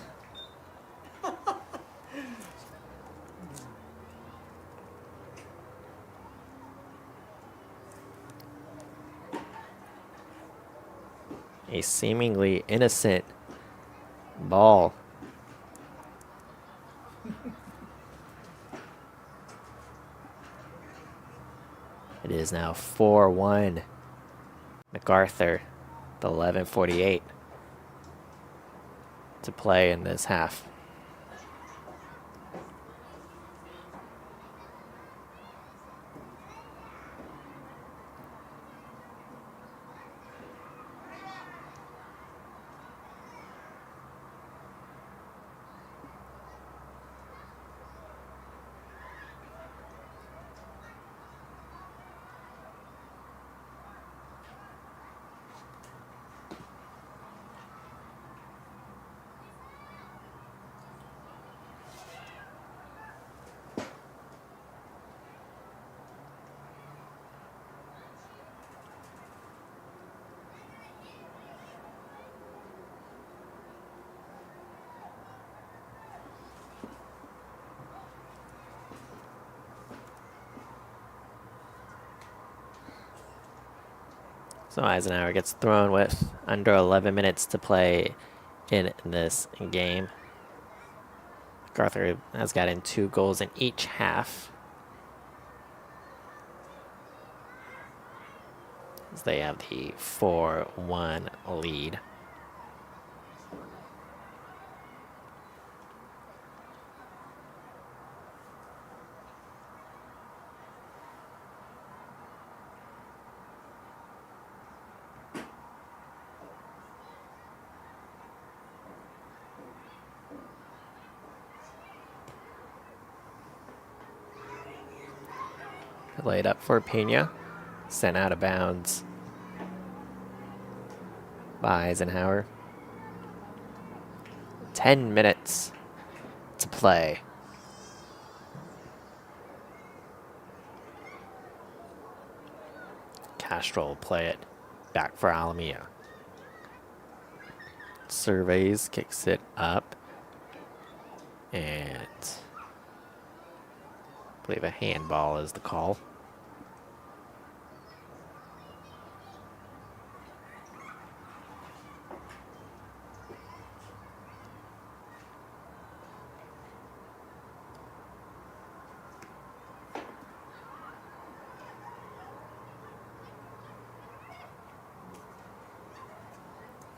A seemingly innocent ball. It is now 4-1. MacArthur, the 11:48 to play in this half. So Eisenhower gets thrown with under 11 minutes to play in this game. MacArthur has gotten 2 goals in each half, as they have the 4-1 lead. Laid up for Pena, sent out of bounds by Eisenhower. 10 minutes to play. Astral will play it back for Alameda. Surveys, kicks it up. And I believe a handball is the call.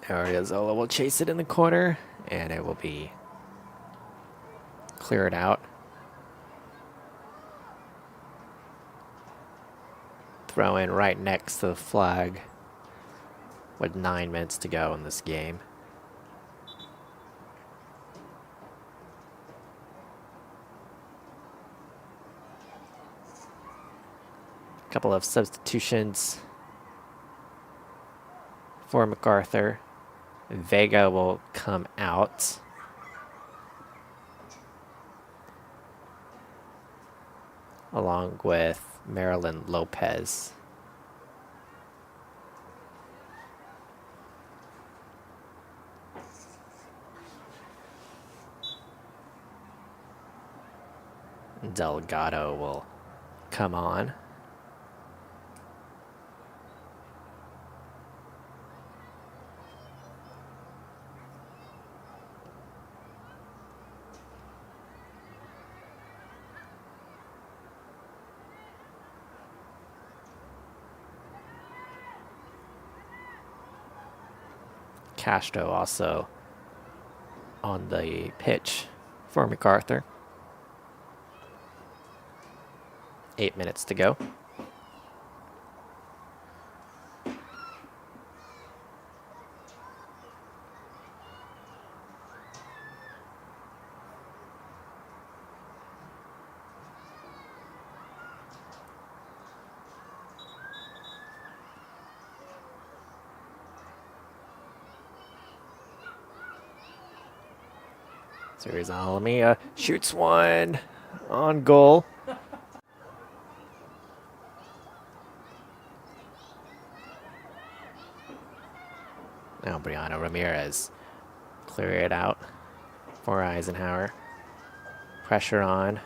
Ariozola will chase it in the corner, and it will be cleared out. Throw in right next to the flag with 9 minutes to go in this game. A couple of substitutions for MacArthur. Vega will come out. Along with Marilyn Lopez. Delgado will come on. Castro also on the pitch for MacArthur. 8 minutes to go. Series Alameda shoots one on goal. Now Brianna Ramirez clear it out for Eisenhower. Pressure on.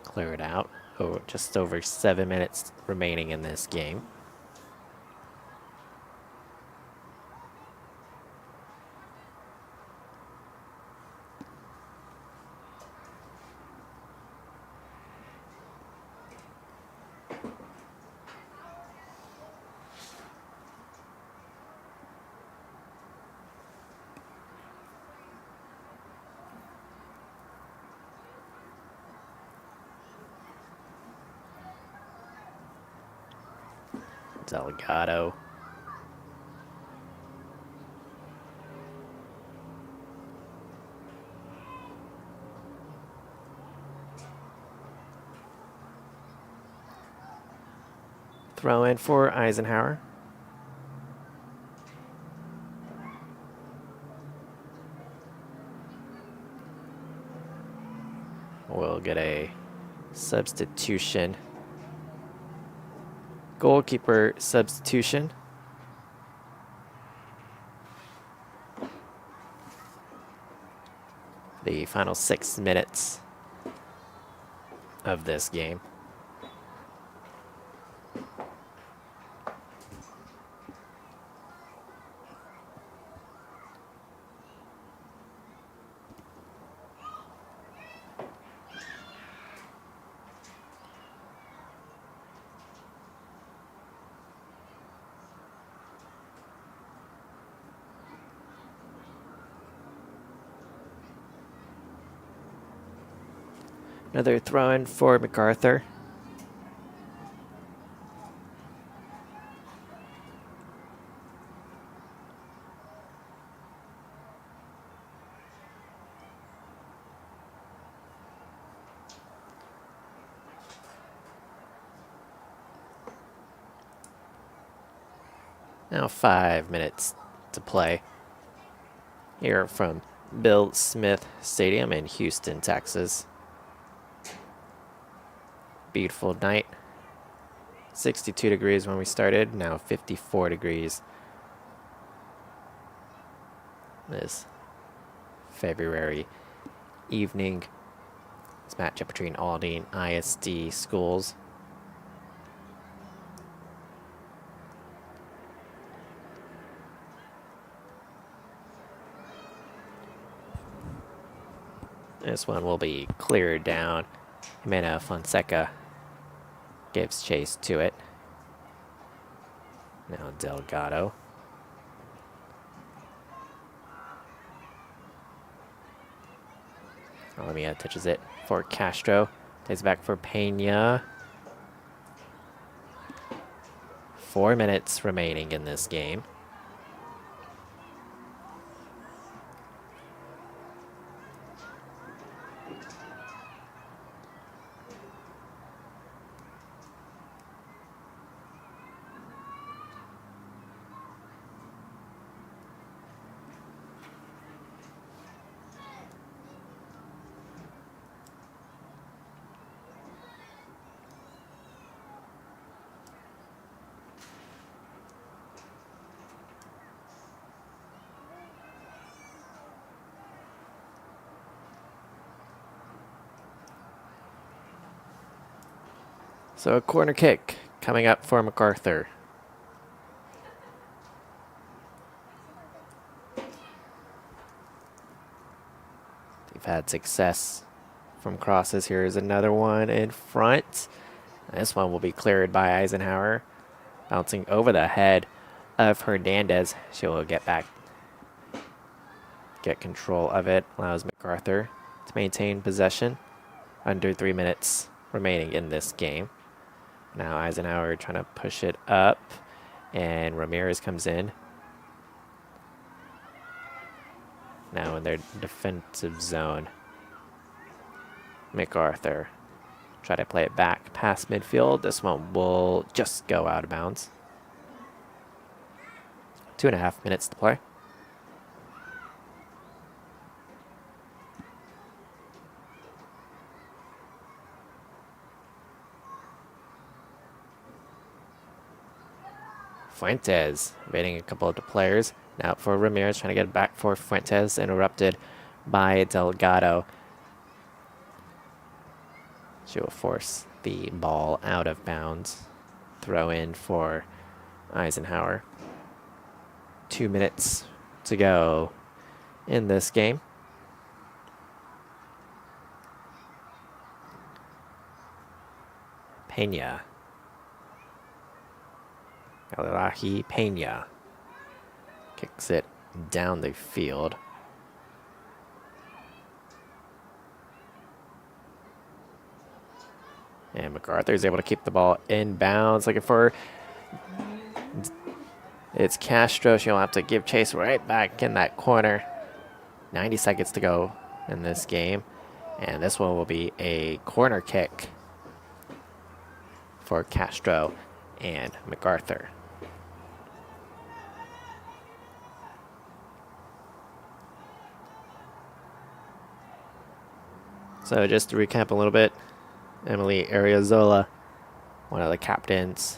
Clear it out. Oh, just over 7 minutes remaining in this game. Delgado. Throw in for Eisenhower. We'll get a substitution. Goalkeeper substitution. The final 6 minutes of this game. Another throw in for MacArthur. Now 5 minutes to play here from Bill Smith Stadium in Houston, Texas. beautiful night. 62 degrees when we started, now 54 degrees this February evening. This matchup between Aldine ISD schools. This one will be cleared down. Jimena Fonseca gives chase to it. Now Delgado. Alamia touches it for Castro. Takes it back for Pena. 4 minutes remaining in this game. So a corner kick coming up for MacArthur. They've had success from crosses. Here's another one in front. This one will be cleared by Eisenhower. Bouncing over the head of Hernandez. She will get back, get control of it. Allows MacArthur to maintain possession. Under 3 minutes remaining in this game. Now Eisenhower trying to push it up, and Ramirez comes in. Now in their defensive zone. MacArthur try to play it back past midfield. This one will just go out of bounds. 2.5 minutes to play. Fuentes evading a couple of the players. Now for Ramirez, trying to get it back for Fuentes, interrupted by Delgado. She will force the ball out of bounds. Throw in for Eisenhower. 2 minutes to go in this game. Pena. Elahi Pena kicks it down the field. And MacArthur is able to keep the ball in bounds. Looking for, it's Castro. She'll have to give chase right back in that corner. 90 seconds to go in this game. And this one will be a corner kick for Castro and MacArthur. So just to recap a little bit, Emily Ariozola, one of the captains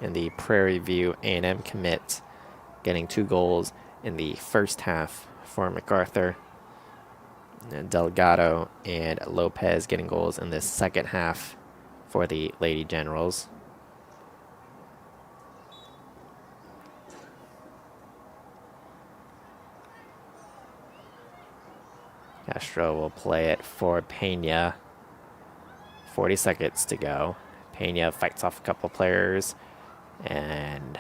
in the Prairie View A&M commit, getting 2 goals in the first half for MacArthur. And Delgado and Lopez getting goals in the second half for the Lady Generals. Castro will play it for Pena. 40 seconds to go. Pena fights off a couple players, and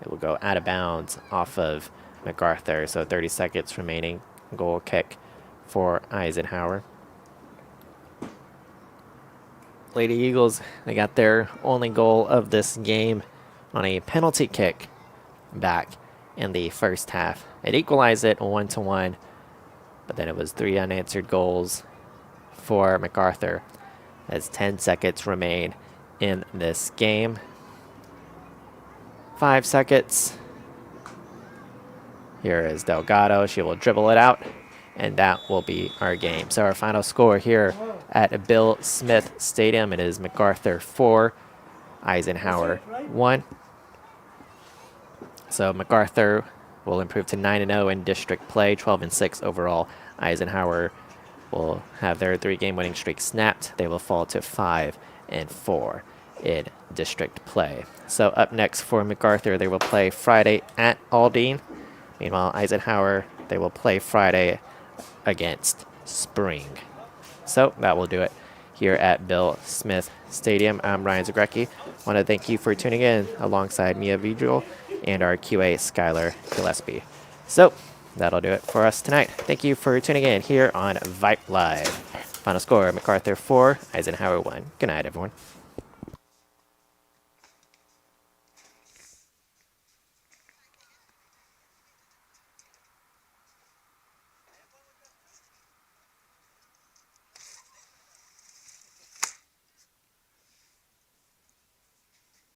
it will go out of bounds off of MacArthur. So 30 seconds remaining. Goal kick for Eisenhower. Lady Eagles, they got their only goal of this game on a penalty kick back in the first half. It equalized it 1-1. But then it was 3 unanswered goals for MacArthur as 10 seconds remain in this game. 5 seconds. Here is Delgado. She will dribble it out and that will be our game. So our final score here at Bill Smith Stadium, it is MacArthur 4, Eisenhower 1. So MacArthur will improve to 9-0 in district play, 12-6 overall. Eisenhower will have their 3-game winning streak snapped. They will fall to 5-4 in district play. So up next for MacArthur, they will play Friday at Aldine. Meanwhile, Eisenhower, they will play Friday against Spring. So that will do it here at Bill Smith Stadium. I'm Ryan Zagrecki. I want to thank you for tuning in alongside Mia Vigil and our QA Skylar Gillespie. So that'll do it for us tonight. Thank you for tuning in here on Vype Live. Final score, MacArthur 4, Eisenhower 1. Good night, everyone.